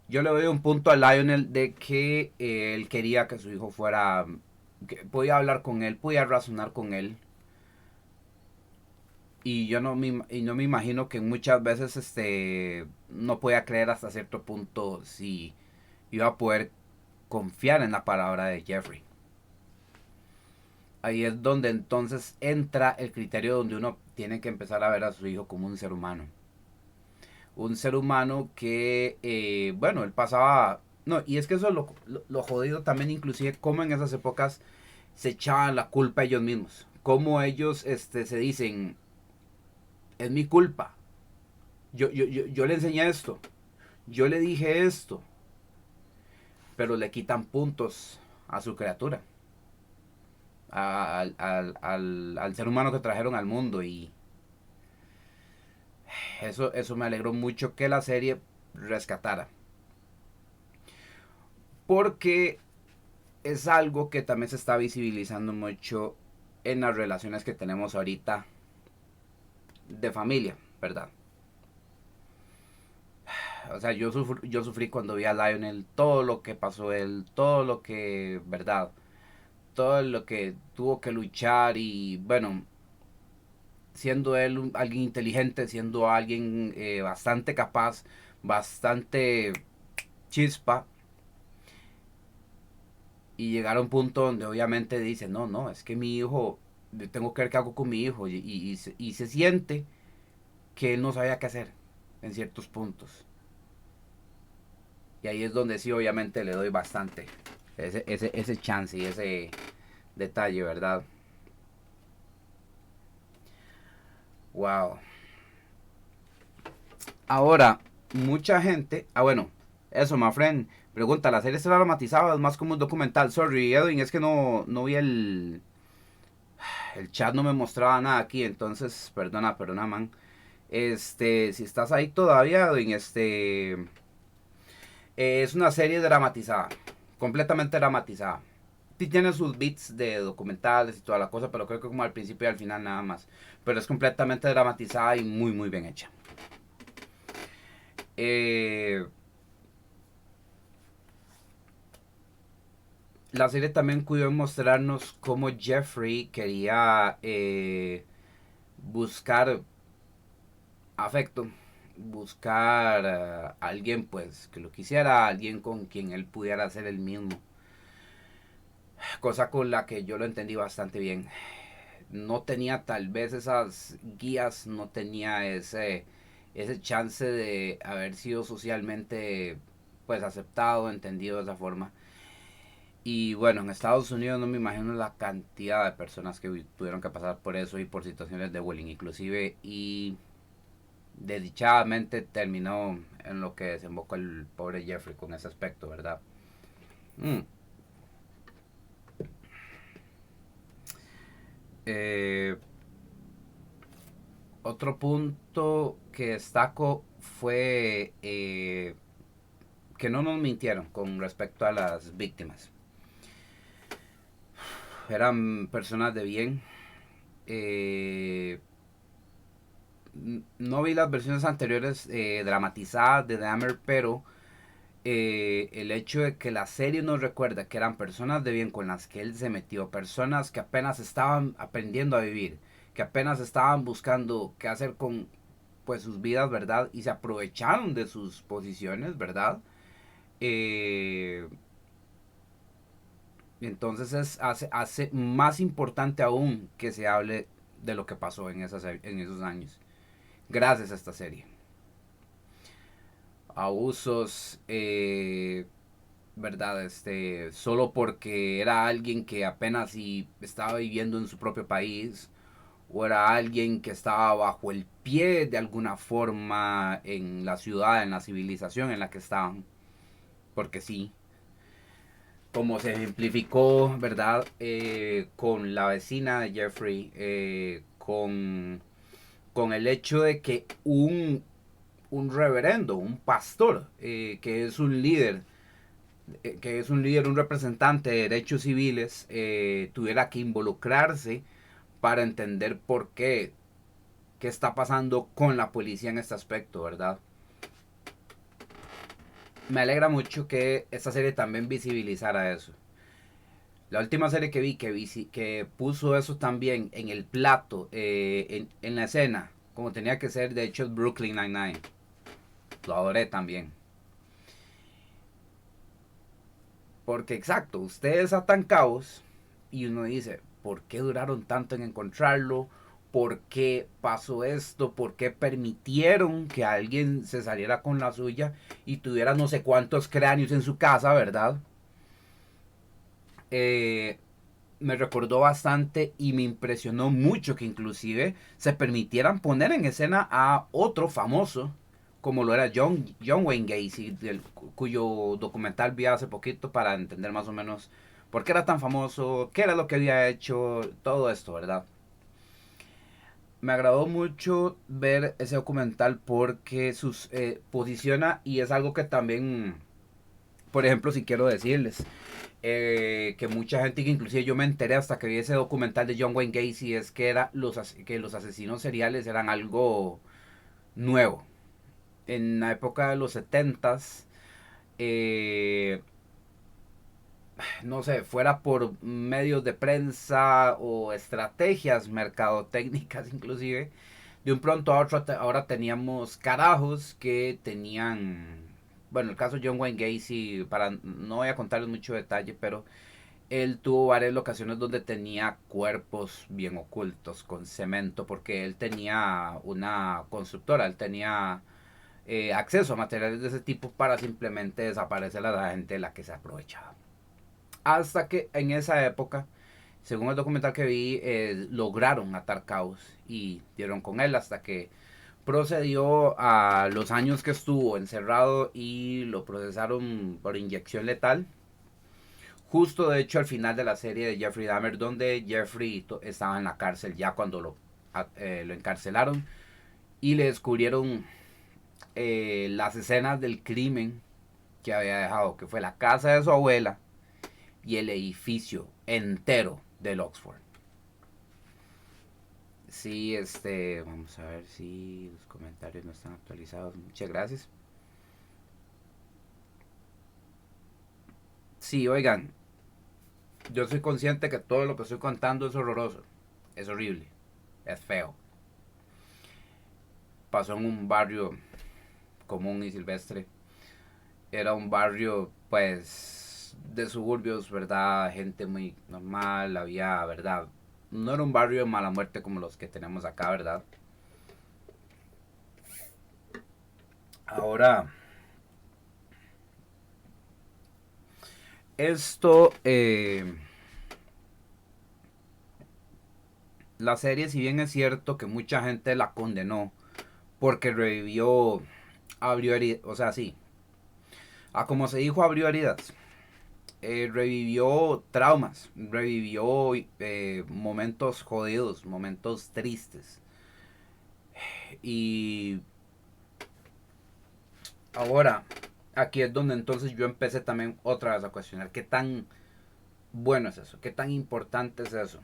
Yo le doy un punto a Lionel de que él quería que su hijo fuera, que podía hablar con él, podía razonar con él. Y yo no me imagino que muchas veces no podía creer hasta cierto punto si iba a poder confiar en la palabra de Jeffrey. Ahí es donde entonces entra el criterio donde uno tiene que empezar a ver a su hijo como un ser humano. Un ser humano que, bueno, él pasaba... No, y es que eso es lo jodido también, inclusive como en esas épocas se echaban la culpa a ellos mismos. Como ellos se dicen, es mi culpa. Yo le enseñé esto. Yo le dije esto. Pero le quitan puntos a su criatura. Al ser humano que trajeron al mundo. Y eso me alegró mucho que la serie rescatara. Porque es algo que también se está visibilizando mucho en las relaciones que tenemos ahorita de familia, ¿verdad? O sea, yo sufrí cuando vi a Lionel, todo lo que pasó él, todo lo que, ¿verdad? Todo lo que tuvo que luchar y, bueno, siendo él alguien inteligente, siendo alguien bastante capaz, bastante chispa, y llegar a un punto donde obviamente dice, no, no, es que mi hijo, yo tengo que ver qué hago con mi hijo, y se siente que él no sabía qué hacer en ciertos puntos. Y ahí es donde sí, obviamente, le doy bastante ese chance y ese detalle, ¿verdad? Wow. Ahora, mucha gente. Ah, bueno, eso, my friend. Pregunta: ¿la serie será dramatizada? Es más como un documental. Sorry, Edwin, es que no vi el chat, no me mostraba nada aquí. Entonces, perdona, man. Si estás ahí todavía, Edwin, es una serie dramatizada. Completamente dramatizada. Sí tiene sus beats de documentales y toda la cosa, pero creo que como al principio y al final nada más. Pero es completamente dramatizada y muy, muy bien hecha. Eh, la serie también cuidó en mostrarnos cómo Jeffrey quería buscar afecto, buscar alguien pues que lo quisiera, alguien con quien él pudiera ser el mismo. Cosa con la que yo lo entendí bastante bien. No tenía tal vez esas guías, no tenía ese chance de haber sido socialmente pues aceptado, entendido de esa forma. Y bueno, en Estados Unidos no me imagino la cantidad de personas que tuvieron que pasar por eso y por situaciones de bullying inclusive, y desdichadamente terminó en lo que desembocó el pobre Jeffrey con ese aspecto, ¿verdad? Mm. Eh, Otro punto que destaco fue que no nos mintieron con respecto a las víctimas. eran personas de bien. No vi las versiones anteriores dramatizadas de Dahmer, pero el hecho de que la serie nos recuerda que eran personas de bien con las que él se metió, personas que apenas estaban aprendiendo a vivir, que apenas estaban buscando qué hacer con pues sus vidas, ¿verdad? Y se aprovecharon de sus posiciones, ¿verdad? Eh, entonces hace más importante aún que se hable de lo que pasó en esos años. Gracias a esta serie. Abusos, ¿verdad? Solo porque era alguien que apenas si estaba viviendo en su propio país, o era alguien que estaba bajo el pie de alguna forma en la ciudad, en la civilización en la que estaban. Porque sí, como se ejemplificó, ¿verdad? Con la vecina de Jeffrey, con el hecho de que un reverendo, un pastor, que es un líder, un representante de derechos civiles, tuviera que involucrarse para entender qué está pasando con la policía en este aspecto, ¿verdad? Me alegra mucho que esta serie también visibilizara eso. La última serie que vi que puso eso también en el plato, en la escena, como tenía que ser, de hecho, es Brooklyn Nine-Nine. Lo adoré también. Porque exacto, ustedes atan cabos y uno dice, ¿por qué duraron tanto en encontrarlo? ¿Por qué pasó esto? ¿Por qué permitieron que alguien se saliera con la suya y tuviera no sé cuántos cráneos en su casa, ¿verdad? Eh, Me recordó bastante y me impresionó mucho que inclusive se permitieran poner en escena a otro famoso como lo era John Wayne Gacy, cuyo documental vi hace poquito para entender más o menos por qué era tan famoso, qué era lo que había hecho, todo esto, ¿verdad? Me agradó mucho ver ese documental porque posiciona y es algo que también, por ejemplo, si quiero decirles, que mucha gente, que inclusive yo me enteré hasta que vi ese documental de John Wayne Gacy, es que, que los asesinos seriales eran algo nuevo. En la época de los setentas, eh, no sé, fuera por medios de prensa o estrategias mercadotécnicas inclusive, de un pronto a otro ahora teníamos carajos que tenían, bueno, el caso de John Wayne Gacy, no voy a contarles mucho detalle, pero él tuvo varias ocasiones donde tenía cuerpos bien ocultos con cemento, porque él tenía una constructora, él tenía acceso a materiales de ese tipo para simplemente desaparecer a la gente de la que se aprovechaba. Hasta que en esa época, según el documental que vi, lograron atar cabos y dieron con él hasta que procedió a los años que estuvo encerrado y lo procesaron por inyección letal. Justo de hecho al final de la serie de Jeffrey Dahmer, donde Jeffrey estaba en la cárcel ya cuando lo encarcelaron y le descubrieron las escenas del crimen que había dejado, que fue la casa de su abuela y el edificio entero del Oxford. Sí, vamos a ver si los comentarios no están actualizados. Muchas gracias. Sí, oigan, yo soy consciente que todo lo que estoy contando es horroroso, es horrible, es feo. Pasó en un barrio común y silvestre. Era un barrio, pues, de suburbios, ¿verdad? Gente muy normal, había, ¿verdad? No era un barrio de mala muerte como los que tenemos acá, ¿verdad? Ahora, esto, la serie, si bien es cierto que mucha gente la condenó porque revivió, abrió heridas, o sea, sí, a como se dijo, abrió heridas. Revivió traumas, revivió momentos jodidos, momentos tristes. Y ahora, aquí es donde entonces yo empecé también otra vez a cuestionar qué tan bueno es eso? ¿Qué tan importante es eso?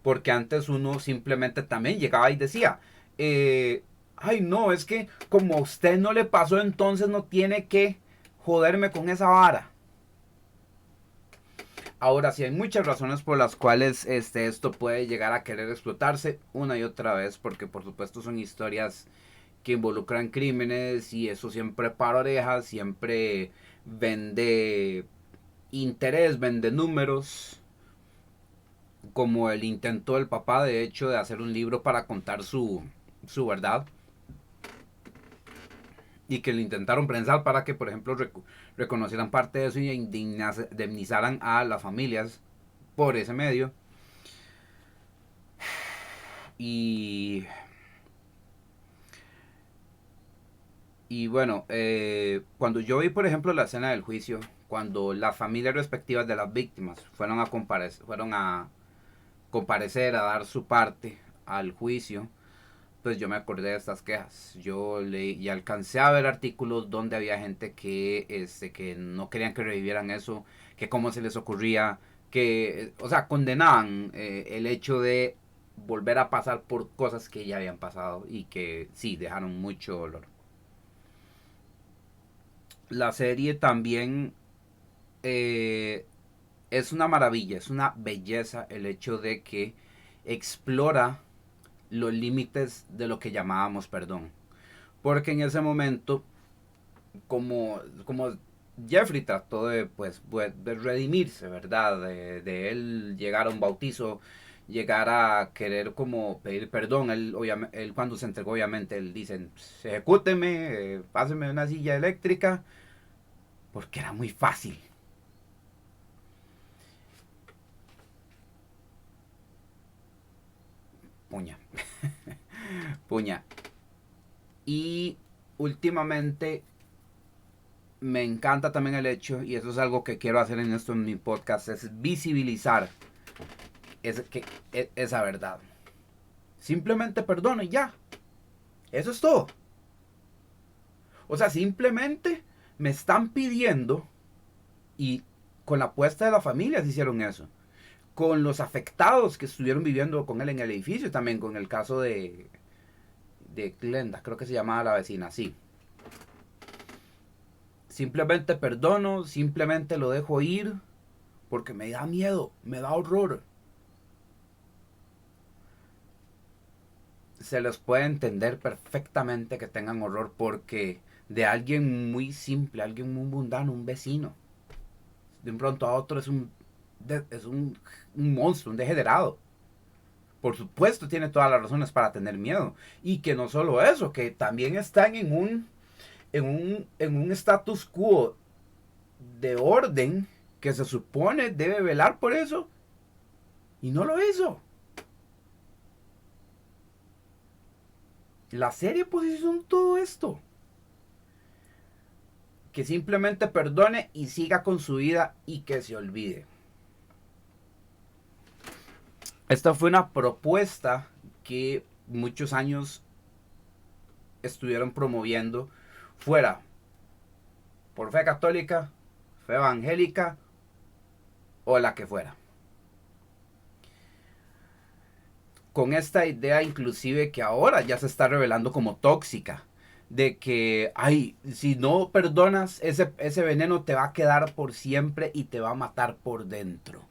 Porque antes uno simplemente también llegaba y decía, ay no, es que como a usted no le pasó, entonces no tiene que joderme con esa vara. Ahora sí hay muchas razones por las cuales esto puede llegar a querer explotarse una y otra vez, porque por supuesto son historias que involucran crímenes y eso siempre para orejas, siempre vende interés, vende números, como el intento del papá de hecho de hacer un libro para contar su verdad y que lo intentaron prensar para que por ejemplo reconocieran parte de eso y indemnizaran a las familias por ese medio. Y, y bueno, cuando yo vi por ejemplo la escena del juicio, cuando las familias respectivas de las víctimas fueron a comparecer a dar su parte al juicio, pues yo me acordé de estas quejas. Yo leí y alcancé a ver artículos donde había gente que no querían que revivieran eso, que cómo se les ocurría, que, o sea, condenaban el hecho de volver a pasar por cosas que ya habían pasado y que sí, dejaron mucho dolor. La serie también eh, es una maravilla, es una belleza el hecho de que explora los límites de lo que llamábamos perdón. Porque en ese momento, como Jeffrey trató de, pues, de redimirse, ¿verdad? De él llegar a un bautizo, llegar a querer como pedir perdón. Él cuando se entregó, obviamente, él dice, ejecúteme, páseme una silla eléctrica, porque era muy fácil. Puña, puña. Y últimamente me encanta también el hecho, y eso es algo que quiero hacer en mi podcast, es visibilizar esa verdad. Simplemente perdona y ya. Eso es todo. O sea, simplemente me están pidiendo, y con la apuesta de la familia se hicieron eso. Con los afectados que estuvieron viviendo con él en el edificio, también con el caso de Glenda, creo que se llamaba la vecina, sí. Simplemente perdono, simplemente lo dejo ir, porque me da miedo, me da horror. Se les puede entender perfectamente que tengan horror porque de alguien muy simple, alguien muy mundano, un vecino, de un pronto a otro es un monstruo, un degenerado. Por supuesto tiene todas las razones para tener miedo. Y que no solo eso, que también están en un status quo de orden que se supone debe velar por eso y no lo hizo. La serie posiciona todo esto. Que simplemente perdone y siga con su vida y que se olvide. Esta fue una propuesta que muchos años estuvieron promoviendo, fuera por fe católica, fe evangélica o la que fuera. Con esta idea inclusive que ahora ya se está revelando como tóxica, de que, ay, si no perdonas, ese veneno te va a quedar por siempre y te va a matar por dentro.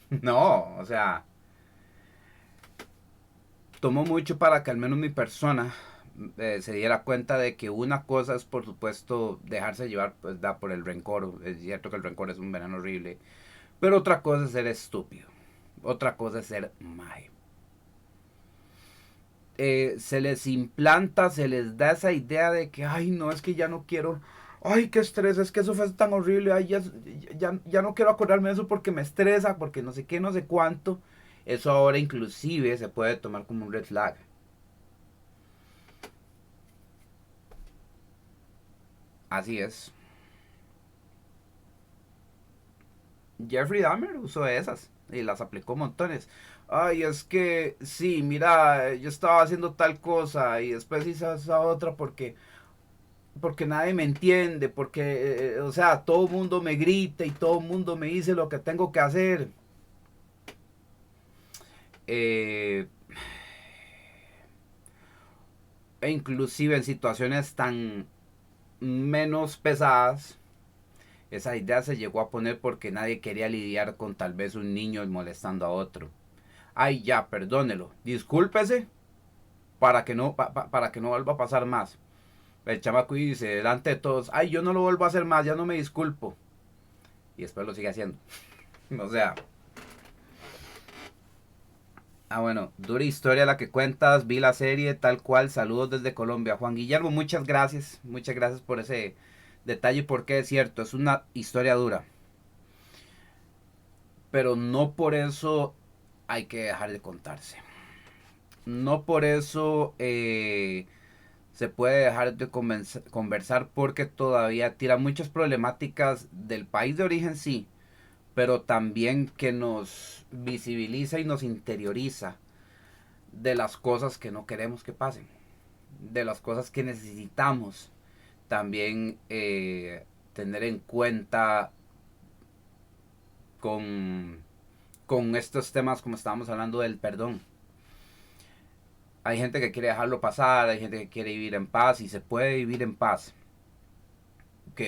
No, o sea, tomó mucho para que al menos mi persona se diera cuenta de que una cosa es por supuesto dejarse llevar, pues da por el rencor. Es cierto que el rencor es un veneno horrible, pero otra cosa es ser estúpido, otra cosa es ser mae. Se les implanta, se les da esa idea de que, ay, no, es que ya no quiero, ay, qué estrés, es que eso fue tan horrible, ay, ya no quiero acordarme de eso porque me estresa, porque no sé qué, no sé cuánto. Eso ahora inclusive se puede tomar como un red flag. Así es. Jeffrey Dahmer usó esas y las aplicó montones. Ay, es que sí, mira, yo estaba haciendo tal cosa y después hice esa otra porque porque nadie me entiende, porque, o sea, todo el mundo me grita y todo el mundo me dice lo que tengo que hacer. Eh, e inclusive en situaciones tan menos pesadas, esa idea se llegó a poner porque nadie quería lidiar con tal vez un niño molestando a otro. Ay, ya, perdónelo, discúlpese para que no vuelva a pasar más. El chamaco dice delante de todos, ay, yo no lo vuelvo a hacer más, ya no me disculpo. Y después lo sigue haciendo. O sea, bueno, dura historia la que cuentas, vi la serie tal cual, saludos desde Colombia. Juan Guillermo, muchas gracias por ese detalle porque es cierto, es una historia dura. Pero no por eso hay que dejar de contarse. No por eso se puede dejar de conversar porque todavía tira muchas problemáticas del país de origen, sí, pero también que nos visibiliza y nos interioriza de las cosas que no queremos que pasen, de las cosas que necesitamos también tener en cuenta con estos temas como estábamos hablando del perdón. Hay gente que quiere dejarlo pasar, hay gente que quiere vivir en paz y se puede vivir en paz,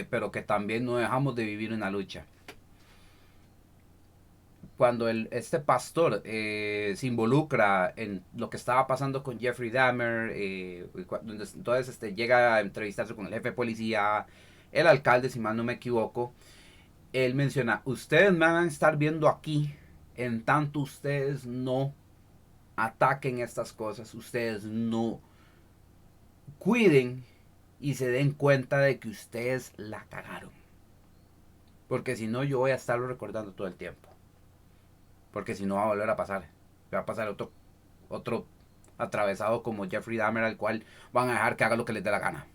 pero que también no dejamos de vivir una lucha. Cuando este pastor se involucra en lo que estaba pasando con Jeffrey Dahmer, entonces llega a entrevistarse con el jefe de policía, el alcalde, si mal no me equivoco, él menciona, ustedes me van a estar viendo aquí, en tanto ustedes no ataquen estas cosas, ustedes no cuiden y se den cuenta de que ustedes la cagaron. Porque si no, yo voy a estarlo recordando todo el tiempo. Porque si no, va a volver a pasar. Va a pasar otro atravesado como Jeffrey Dahmer, al cual van a dejar que haga lo que les dé la gana.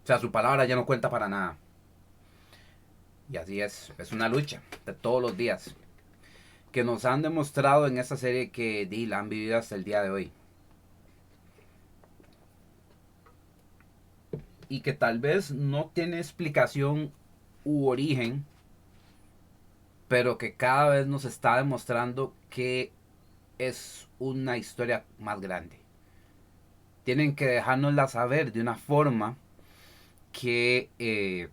O sea, su palabra ya no cuenta para nada. Y así es una lucha de todos los días. Que nos han demostrado en esta serie que la han vivido hasta el día de hoy. Y que tal vez no tiene explicación u origen, pero que cada vez nos está demostrando que es una historia más grande. Tienen que dejárnosla saber de una forma que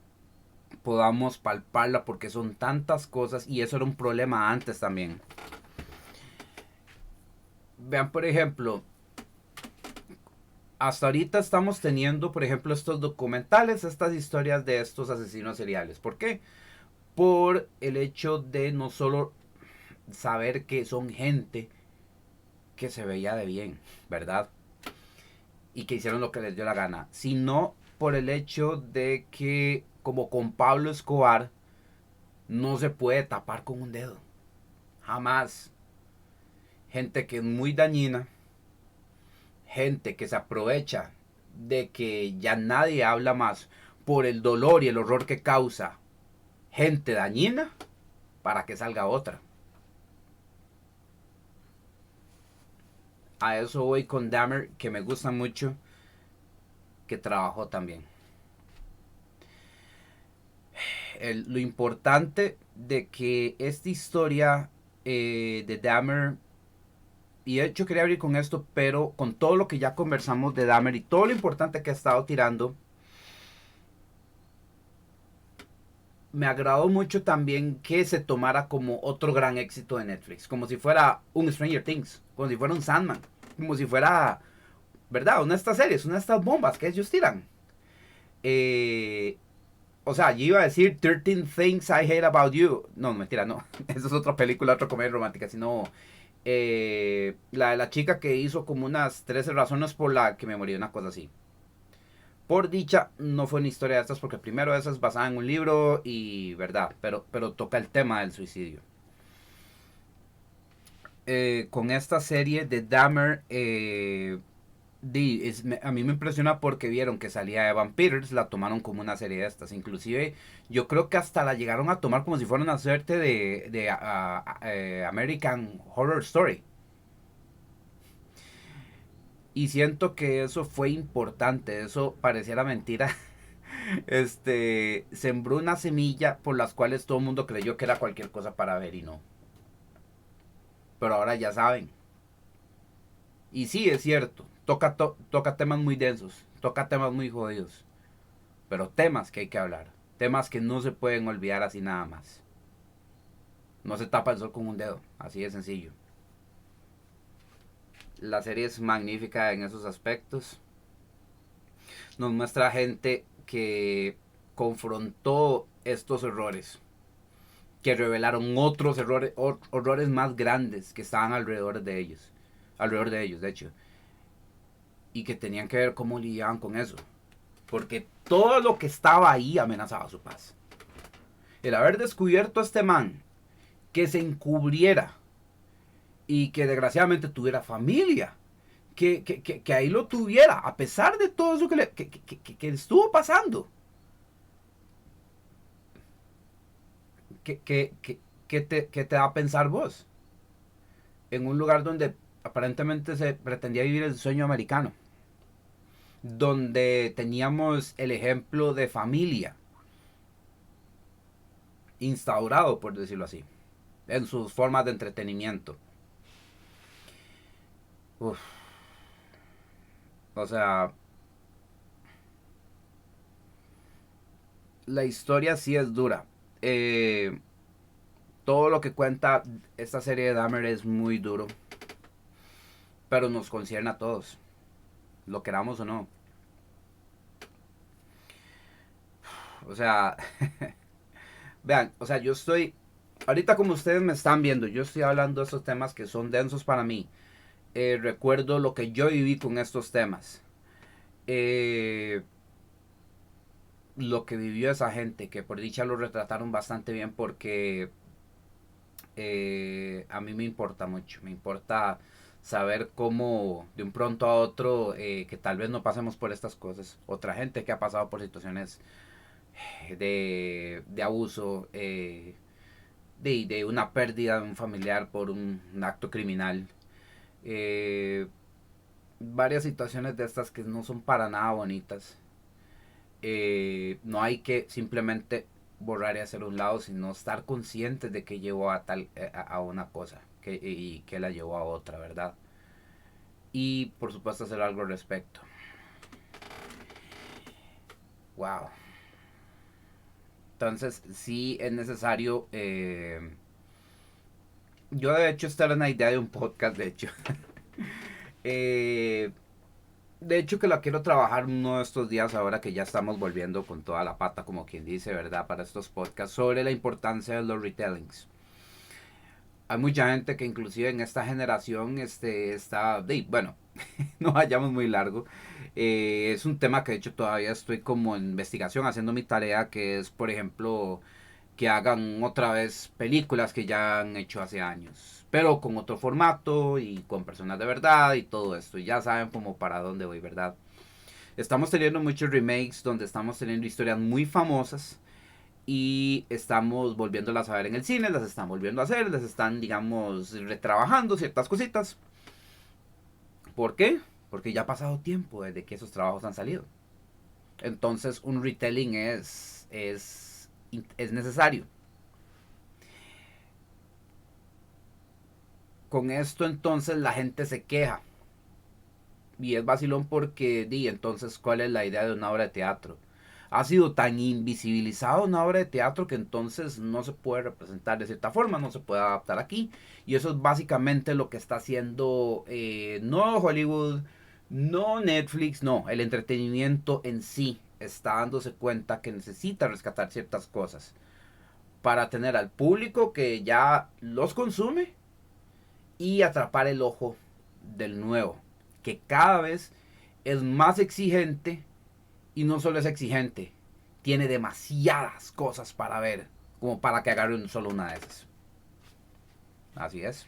podamos palparla, porque son tantas cosas y eso era un problema antes también. Vean, por ejemplo, hasta ahorita estamos teniendo, por ejemplo, estos documentales, estas historias de estos asesinos seriales. ¿Por qué? Por el hecho de no solo saber que son gente que se veía de bien, ¿verdad? Y que hicieron lo que les dio la gana, sino por el hecho de que, como con Pablo Escobar, no se puede tapar con un dedo. Jamás. Gente que es muy dañina, gente que se aprovecha de que ya nadie habla más por el dolor y el horror que causa gente dañina para que salga otra. A eso voy con Dahmer, que me gusta mucho, que trabajó también. Lo importante de que esta historia de Dahmer, y de hecho quería abrir con esto, pero con todo lo que ya conversamos de Dahmer y todo lo importante que ha estado tirando, me agradó mucho también que se tomara como otro gran éxito de Netflix, como si fuera un Stranger Things, como si fuera un Sandman, como si fuera, ¿verdad? Una de estas series, una de estas bombas que ellos tiran. O sea, yo iba a decir 13 Things I Hate About You. No, mentira, no. Esa es otra película, otra comedia romántica, sino la de la chica que hizo como unas 13 razones por la que me morí, una cosa así. Por dicha, no fue una historia de estas porque primero esa es basada en un libro y verdad, pero toca el tema del suicidio. Con esta serie de Dahmer, a mí me impresiona porque vieron que salía Evan Peters, la tomaron como una serie de estas. Inclusive yo creo que hasta la llegaron a tomar como si fuera una suerte de American Horror Story. Y siento que eso fue importante, eso pareciera mentira. Sembró una semilla por las cuales todo el mundo creyó que era cualquier cosa para ver y no. Pero ahora ya saben. Y sí, es cierto, toca temas muy densos, toca temas muy jodidos. Pero temas que hay que hablar, temas que no se pueden olvidar así nada más. No se tapa el sol con un dedo, así de sencillo. La serie es magnífica en esos aspectos. Nos muestra gente que confrontó estos errores, que revelaron otros horrores más grandes que estaban alrededor de ellos, de hecho, y que tenían que ver cómo lidiaban con eso, porque todo lo que estaba ahí amenazaba su paz. El haber descubierto a este man que se encubriera y que desgraciadamente tuviera familia, que ahí lo tuviera, a pesar de todo eso que estuvo pasando. ¿Qué te da a pensar vos? En un lugar donde aparentemente se pretendía vivir el sueño americano, donde teníamos el ejemplo de familia instaurado, por decirlo así, en sus formas de entretenimiento. Uf. O sea, la historia sí es dura. Todo lo que cuenta esta serie de Dahmer es muy duro, pero nos concierne a todos, lo queramos o no. O sea, vean, o sea, yo estoy, ahorita como ustedes me están viendo, yo estoy hablando de estos temas que son densos para mí. Recuerdo lo que yo viví con estos temas. Eh, lo que vivió esa gente, que por dicha lo retrataron bastante bien porque a mí me importa mucho, me importa saber cómo de un pronto a otro, que tal vez no pasemos por estas cosas, otra gente que ha pasado por situaciones de abuso, de una pérdida de un familiar por un acto criminal, eh, varias situaciones de estas que no son para nada bonitas. No hay que simplemente borrar y hacer un lado, sino estar conscientes de que llevó a una cosa y que la llevó a otra, ¿verdad? Y por supuesto hacer algo al respecto. Wow. Entonces sí es necesario. Yo de hecho estaba en la idea de un podcast, de hecho. eh, de hecho que la quiero trabajar uno de estos días ahora que ya estamos volviendo con toda la pata, como quien dice, ¿verdad? Para estos podcasts sobre la importancia de los retellings. Hay mucha gente que inclusive en esta generación bueno, no vayamos muy largo. Es un tema que de hecho todavía estoy como en investigación, haciendo mi tarea, que es, por ejemplo, que hagan otra vez películas que ya han hecho hace años, pero con otro formato y con personas de verdad y todo esto. Y ya saben como para dónde voy, ¿verdad? Estamos teniendo muchos remakes donde estamos teniendo historias muy famosas y estamos volviéndolas a ver en el cine, las están volviendo a hacer, las están, digamos, retrabajando ciertas cositas. ¿Por qué? Porque ya ha pasado tiempo desde que esos trabajos han salido. Entonces un retelling es necesario. Con esto entonces la gente se queja. Y es vacilón porque, entonces, ¿cuál es la idea de una obra de teatro? Ha sido tan invisibilizada una obra de teatro que entonces no se puede representar de cierta forma, no se puede adaptar aquí. Y eso es básicamente lo que está haciendo, no Hollywood, no Netflix, no, el entretenimiento en sí está dándose cuenta que necesita rescatar ciertas cosas para tener al público que ya los consume y atrapar el ojo del nuevo, que cada vez es más exigente y no solo es exigente, tiene demasiadas cosas para ver como para que agarren solo una de esas. Así es.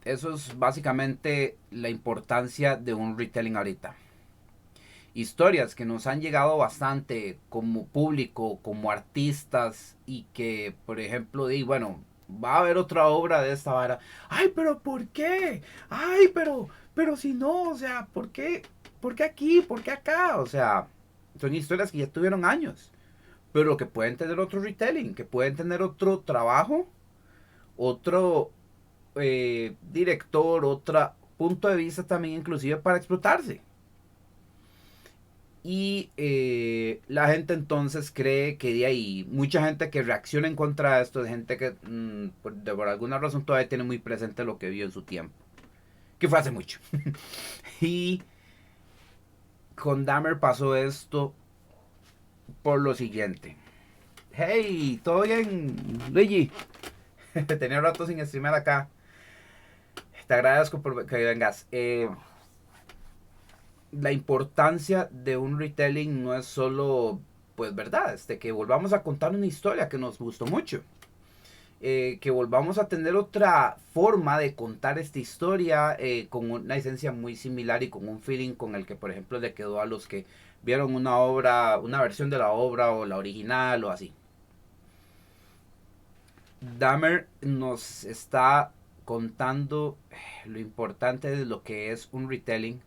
Eso es básicamente la importancia de un retelling ahorita. Historias que nos han llegado bastante como público, como artistas y que, por ejemplo, bueno, va a haber otra obra de esta vara. Ay, pero ¿por qué? Ay, pero si no, o sea, ¿por qué? ¿Por qué aquí? ¿Por qué acá? O sea, son historias que ya tuvieron años, pero que pueden tener otro retelling, que pueden tener otro trabajo, otro director, otro punto de vista también inclusive para explotarse. Y la gente entonces cree que de ahí, mucha gente que reacciona en contra de esto es gente que por alguna razón todavía tiene muy presente lo que vio en su tiempo, que fue hace mucho. Y con Dahmer pasó esto por lo siguiente. Hey, ¿todo bien, Luigi? Tenía rato sin streamer acá. Te agradezco por que vengas. La importancia de un retelling no es solo, pues, verdad, que volvamos a contar una historia que nos gustó mucho. Que volvamos a tener otra forma de contar esta historia con una esencia muy similar y con un feeling con el que, por ejemplo, le quedó a los que vieron una obra, una versión de la obra o la original o así. Dahmer nos está contando lo importante de lo que es un retelling,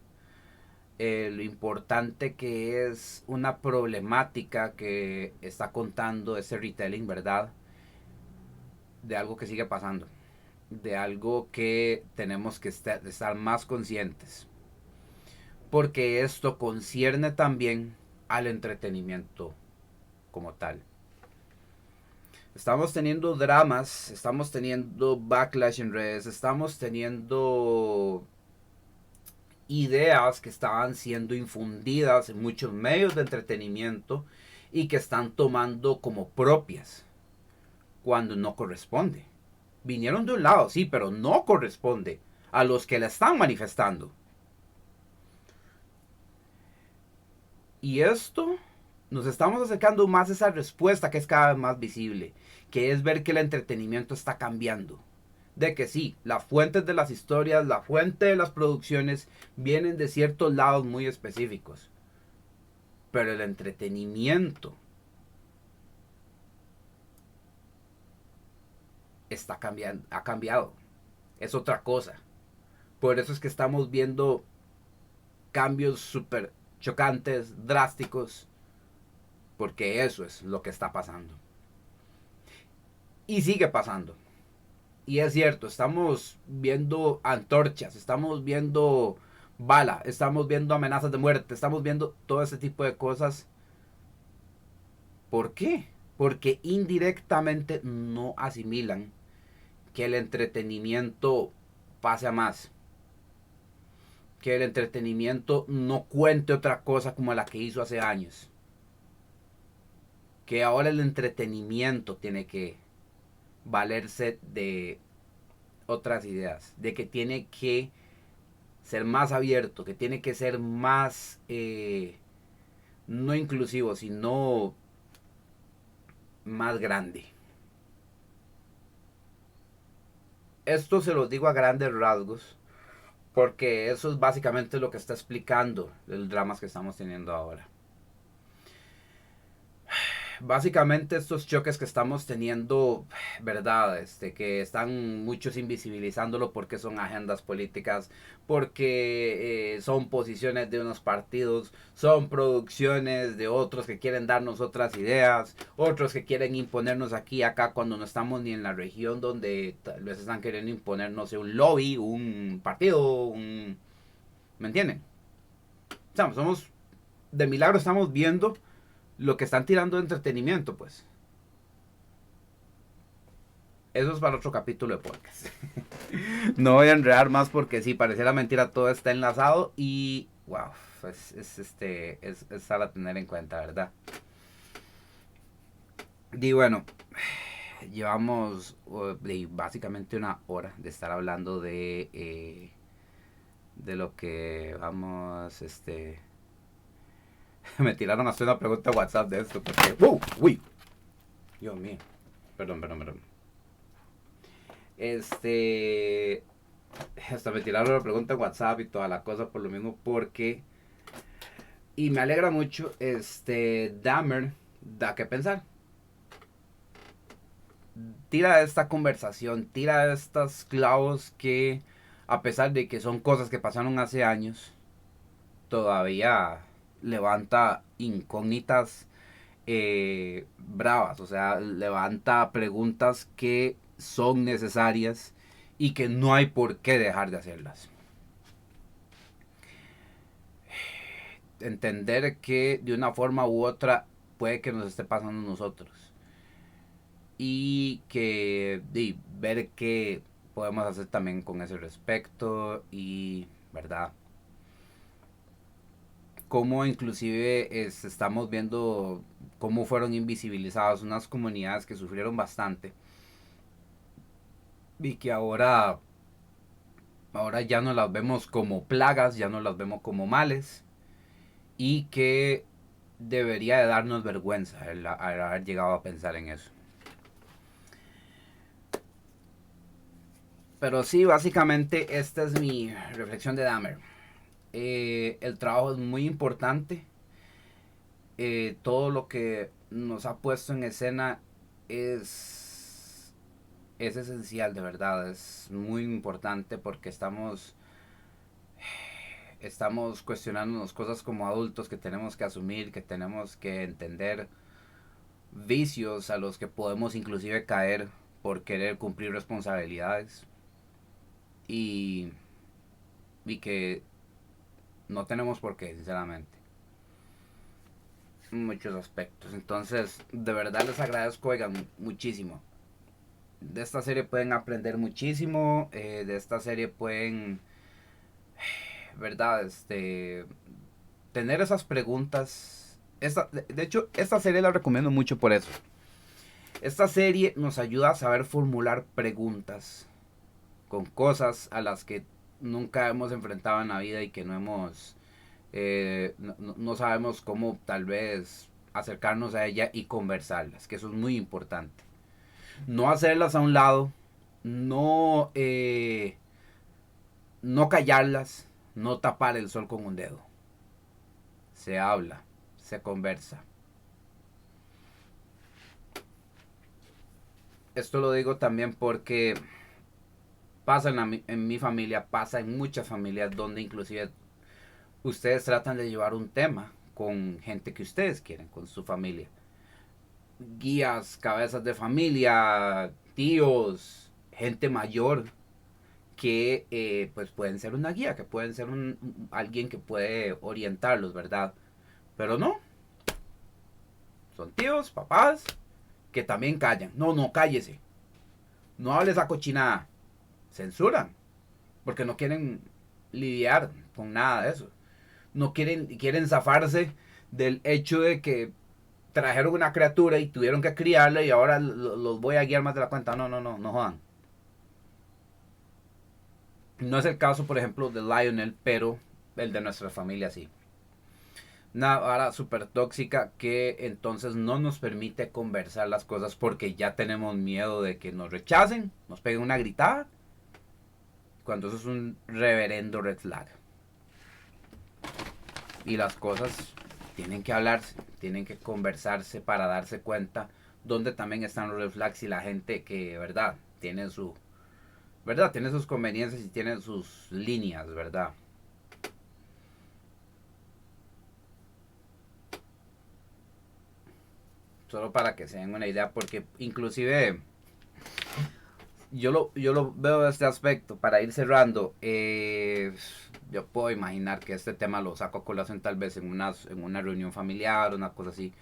lo importante que es una problemática que está contando ese retelling, ¿verdad? De algo que sigue pasando, de algo que tenemos que estar más conscientes, porque esto concierne también al entretenimiento como tal. Estamos teniendo dramas, estamos teniendo backlash en redes, estamos teniendo ideas que estaban siendo infundidas en muchos medios de entretenimiento y que están tomando como propias cuando no corresponde. Vinieron de un lado, sí, pero no corresponde a los que la están manifestando. Y esto nos estamos acercando más a esa respuesta que es cada vez más visible, que es ver que el entretenimiento está cambiando. De que sí, las fuentes de las historias, la fuente de las producciones vienen de ciertos lados muy específicos. Pero el entretenimiento está cambiando, ha cambiado. Es otra cosa. Por eso es que estamos viendo cambios súper chocantes, drásticos, porque eso es lo que está pasando. Y sigue pasando. Y es cierto, estamos viendo antorchas, estamos viendo bala, estamos viendo amenazas de muerte, estamos viendo todo ese tipo de cosas. ¿Por qué? Porque indirectamente no asimilan que el entretenimiento pase a más. Que el entretenimiento no cuente otra cosa como la que hizo hace años. Que ahora el entretenimiento tiene que valerse de otras ideas. De que tiene que ser más abierto, que tiene que ser más, no inclusivo, sino más grande. Esto se lo digo a grandes rasgos, porque eso es básicamente lo que está explicando el drama que estamos teniendo ahora. Básicamente estos choques que estamos teniendo, verdad, que están muchos invisibilizándolo porque son agendas políticas, porque son posiciones de unos partidos, son producciones de otros que quieren darnos otras ideas, otros que quieren imponernos aquí y acá cuando no estamos ni en la región donde tal vez están queriendo imponernos un lobby, un partido, un... ¿Me entienden? O sea, somos, de milagro estamos viendo lo que están tirando de entretenimiento, pues. Eso es para otro capítulo de podcast. No voy a enredar más porque sí, pareciera mentira, todo está enlazado y wow, es a tener en cuenta, ¿verdad? Y bueno, llevamos básicamente una hora de estar hablando de lo que vamos, me tiraron hasta una pregunta a WhatsApp de esto porque, uy, Dios mío, perdón. Hasta me tiraron la pregunta en WhatsApp y toda la cosa por lo mismo porque, y me alegra mucho, Dahmer da que pensar. tira esta conversación, tira estos clavos que, a pesar de que son cosas que pasaron hace años, todavía levanta incógnitas bravas, o sea, levanta preguntas que son necesarias y que no hay por qué dejar de hacerlas. Entender que de una forma u otra puede que nos esté pasando a nosotros y que ver qué podemos hacer también con ese respecto y, ¿verdad? Cómo inclusive estamos viendo cómo fueron invisibilizadas unas comunidades que sufrieron bastante y que ahora ya no las vemos como plagas, ya no las vemos como males y que debería de darnos vergüenza el haber llegado a pensar en eso. Pero sí, básicamente esta es mi reflexión de Dahmer. El trabajo es muy importante. Todo lo que nos ha puesto en escena es esencial, de verdad. Es muy importante porque estamos cuestionándonos cosas como adultos que tenemos que asumir, que tenemos que entender, vicios a los que podemos inclusive caer por querer cumplir responsabilidades y, y que no tenemos por qué, sinceramente. Muchos aspectos. Entonces, de verdad les agradezco, oigan, muchísimo. De esta serie pueden aprender muchísimo. De esta serie pueden, ¿verdad? Tener esas preguntas. De hecho, esta serie la recomiendo mucho por eso. Esta serie nos ayuda a saber formular preguntas con cosas a las que nunca hemos enfrentado en la vida y que no sabemos cómo tal vez acercarnos a ella y conversarlas, que eso es muy importante. No hacerlas a un lado, no, no callarlas, no tapar el sol con un dedo. Se habla, se conversa. Esto lo digo también porque pasa en mi familia, pasa en muchas familias donde inclusive ustedes tratan de llevar un tema con gente que ustedes quieren, con su familia. Guías, cabezas de familia, tíos, gente mayor que pues pueden ser una guía, que pueden ser alguien que puede orientarlos, ¿verdad? Pero no, son tíos, papás, que también callan. No, no, cállese. No hables a cochinada. Censuran, porque no quieren lidiar con nada de eso. No quieren zafarse del hecho de que trajeron una criatura y tuvieron que criarla y ahora los voy a guiar más de la cuenta. No, no, no, no jodan. No es el caso, por ejemplo, de Lionel, pero el de nuestra familia sí. Una vara súper tóxica que entonces no nos permite conversar las cosas porque ya tenemos miedo de que nos rechacen, nos peguen una gritada, cuando eso es un reverendo red flag. Y las cosas tienen que hablarse, tienen que conversarse para darse cuenta dónde también están los red flags y la gente que, verdad, tiene tiene sus conveniencias y tiene sus líneas, ¿verdad? Solo para que se den una idea, porque inclusive yo lo veo de este aspecto, para ir cerrando, yo puedo imaginar que este tema lo saco a colación tal vez en una reunión familiar, una cosa así.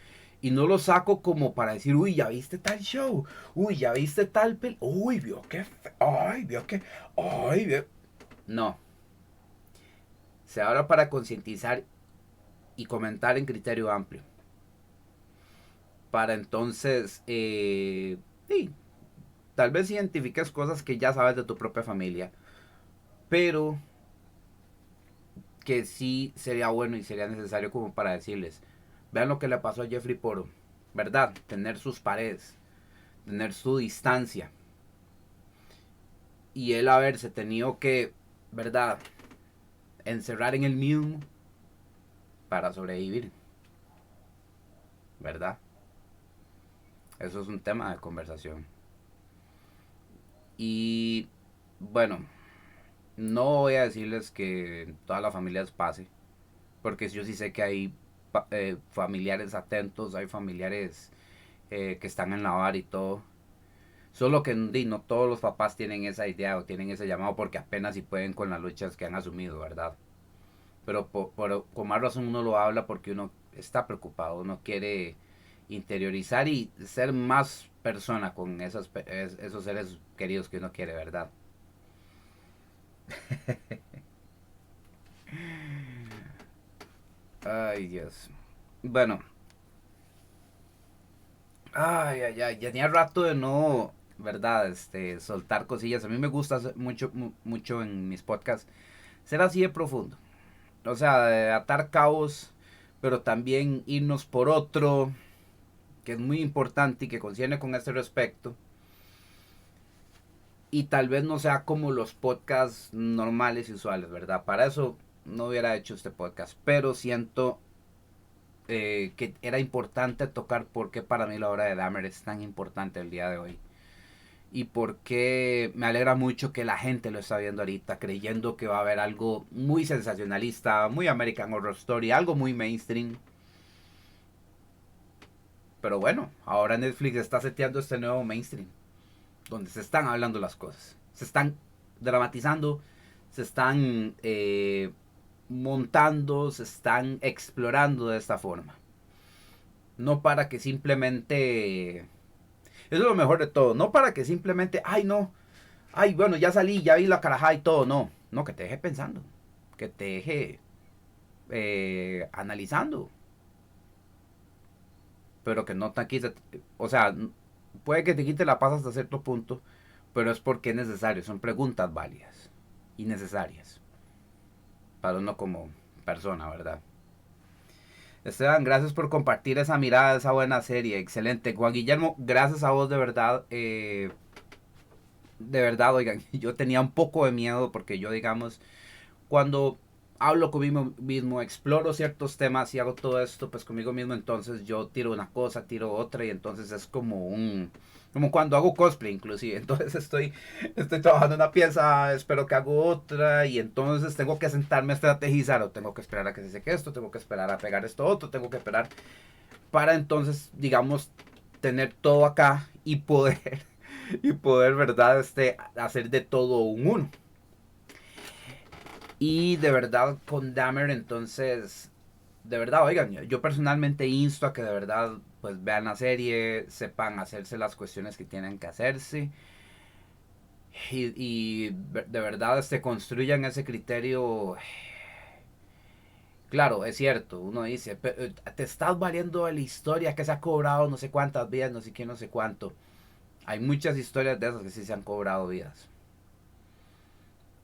Y no lo saco como para decir, uy, ya viste tal show, uy, ya viste tal uy, vio que, ay, vio que, ay, vio. No. Se habla para concientizar y comentar en criterio amplio. Para entonces, sí, tal vez identifiques cosas que ya sabes de tu propia familia, pero que sí sería bueno y sería necesario como para decirles, vean lo que le pasó a Jeffrey por, ¿verdad? Tener sus paredes, tener su distancia y él haberse tenido que, ¿verdad? Encerrar en el mismo para sobrevivir, ¿verdad? Eso es un tema de conversación. Y bueno, no voy a decirles que en todas las familias pase, porque yo sí sé que hay familiares atentos, hay familiares que están en la vara y todo. Solo que no todos los papás tienen esa idea o tienen ese llamado porque apenas si pueden con las luchas que han asumido, ¿verdad? Pero con más razón uno lo habla porque uno está preocupado, uno quiere interiorizar y ser más persona con esos seres queridos que uno quiere, ¿verdad? Ay, Dios. Bueno, ay, ya tenía rato de no, ¿verdad? Soltar cosillas. A mí me gusta mucho, mucho en mis podcasts ser así de profundo. O sea, de atar cabos, pero también irnos por otro, que es muy importante y que concierne con este respecto. Y tal vez no sea como los podcasts normales y usuales, ¿verdad? Para eso no hubiera hecho este podcast, pero siento que era importante tocar por qué para mí la obra de Dahmer es tan importante el día de hoy. Y por qué me alegra mucho que la gente lo está viendo ahorita, creyendo que va a haber algo muy sensacionalista, muy American Horror Story, algo muy mainstream. Pero bueno, ahora Netflix está seteando este nuevo mainstream, donde se están hablando las cosas, se están dramatizando, se están montando, se están explorando de esta forma. No para que simplemente... Eso es lo mejor de todo. No para que simplemente, ay no, ay bueno, ya salí, ya vi la carajada y todo. No, no, que te deje pensando. Que te deje analizando. Pero que no te quite, o sea, puede que te quite la paz hasta cierto punto, pero es porque es necesario. Son preguntas válidas y necesarias para uno como persona, ¿verdad? Esteban, gracias por compartir esa mirada, esa buena serie, excelente. Juan Guillermo, gracias a vos de verdad, oigan, yo tenía un poco de miedo porque yo, digamos, cuando hablo conmigo mismo, exploro ciertos temas y hago todo esto, pues conmigo mismo, entonces yo tiro una cosa, tiro otra y entonces es como cuando hago cosplay inclusive, entonces estoy trabajando una pieza, espero que hago otra y entonces tengo que sentarme a estrategizar o tengo que esperar a que se seque esto, tengo que esperar a pegar esto otro, tengo que esperar para entonces, digamos, tener todo acá y poder, y poder, verdad, hacer de todo un uno. Y de verdad con Dahmer entonces, de verdad, oigan, yo personalmente insto a que de verdad pues vean la serie, sepan hacerse las cuestiones que tienen que hacerse y de verdad construyan ese criterio. Claro, es cierto, uno dice, te estás valiendo de la historia que se ha cobrado no sé cuántas vidas, no sé qué, no sé cuánto. Hay muchas historias de esas que sí se han cobrado vidas.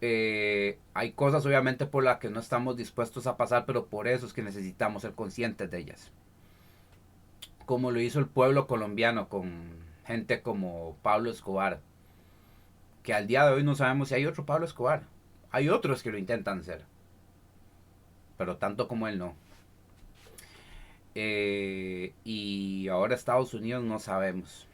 Hay cosas obviamente por las que no estamos dispuestos a pasar, pero por eso es que necesitamos ser conscientes de ellas. Como lo hizo el pueblo colombiano con gente como Pablo Escobar, que al día de hoy no sabemos si hay otro Pablo Escobar. Hay otros que lo intentan ser, pero tanto como él no. Y ahora Estados Unidos no sabemos.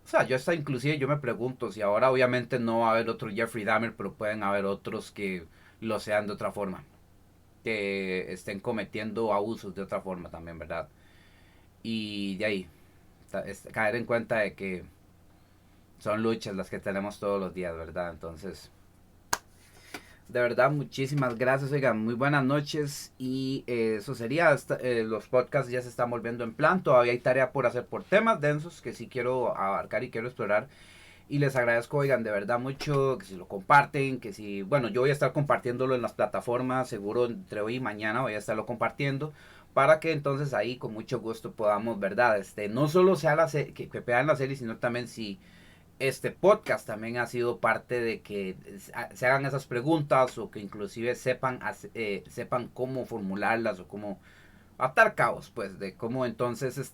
O sea, yo hasta inclusive yo me pregunto si ahora obviamente no va a haber otro Jeffrey Dahmer, pero pueden haber otros que lo sean de otra forma. Que estén cometiendo abusos de otra forma también, ¿verdad? Y de ahí, caer en cuenta de que son luchas las que tenemos todos los días, ¿verdad? Entonces, de verdad, muchísimas gracias, oigan, muy buenas noches y eso sería, los podcasts ya se están volviendo en plan, todavía hay tarea por hacer por temas densos que sí quiero abarcar y quiero explorar y les agradezco, oigan, de verdad mucho, que si lo comparten, que si, bueno, yo voy a estar compartiéndolo en las plataformas, seguro entre hoy y mañana voy a estarlo compartiendo, para que entonces ahí con mucho gusto podamos, ¿verdad? No solo sea que vean la serie, sino también si este podcast también ha sido parte de que se hagan esas preguntas o que inclusive sepan cómo formularlas o cómo atar cabos, pues, de cómo entonces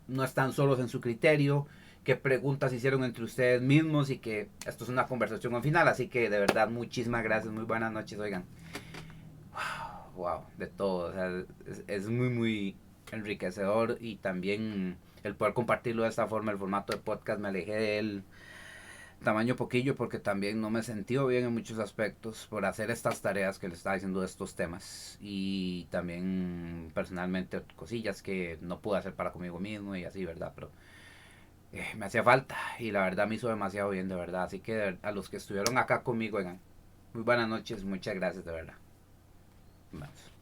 no están solos en su criterio, qué preguntas hicieron entre ustedes mismos y que esto es una conversación al final. Así que de verdad, muchísimas gracias, muy buenas noches, oigan. Wow, de todo, o sea, es muy, muy enriquecedor y también el poder compartirlo de esta forma, el formato de podcast, me alejé de él tamaño poquillo porque también no me he sentido bien en muchos aspectos por hacer estas tareas que le estaba diciendo de estos temas y también personalmente cosillas que no pude hacer para conmigo mismo y así, ¿verdad? Pero me hacía falta y la verdad me hizo demasiado bien, de verdad. Así que a los que estuvieron acá conmigo, muy buenas noches, muchas gracias, de verdad. Vamos.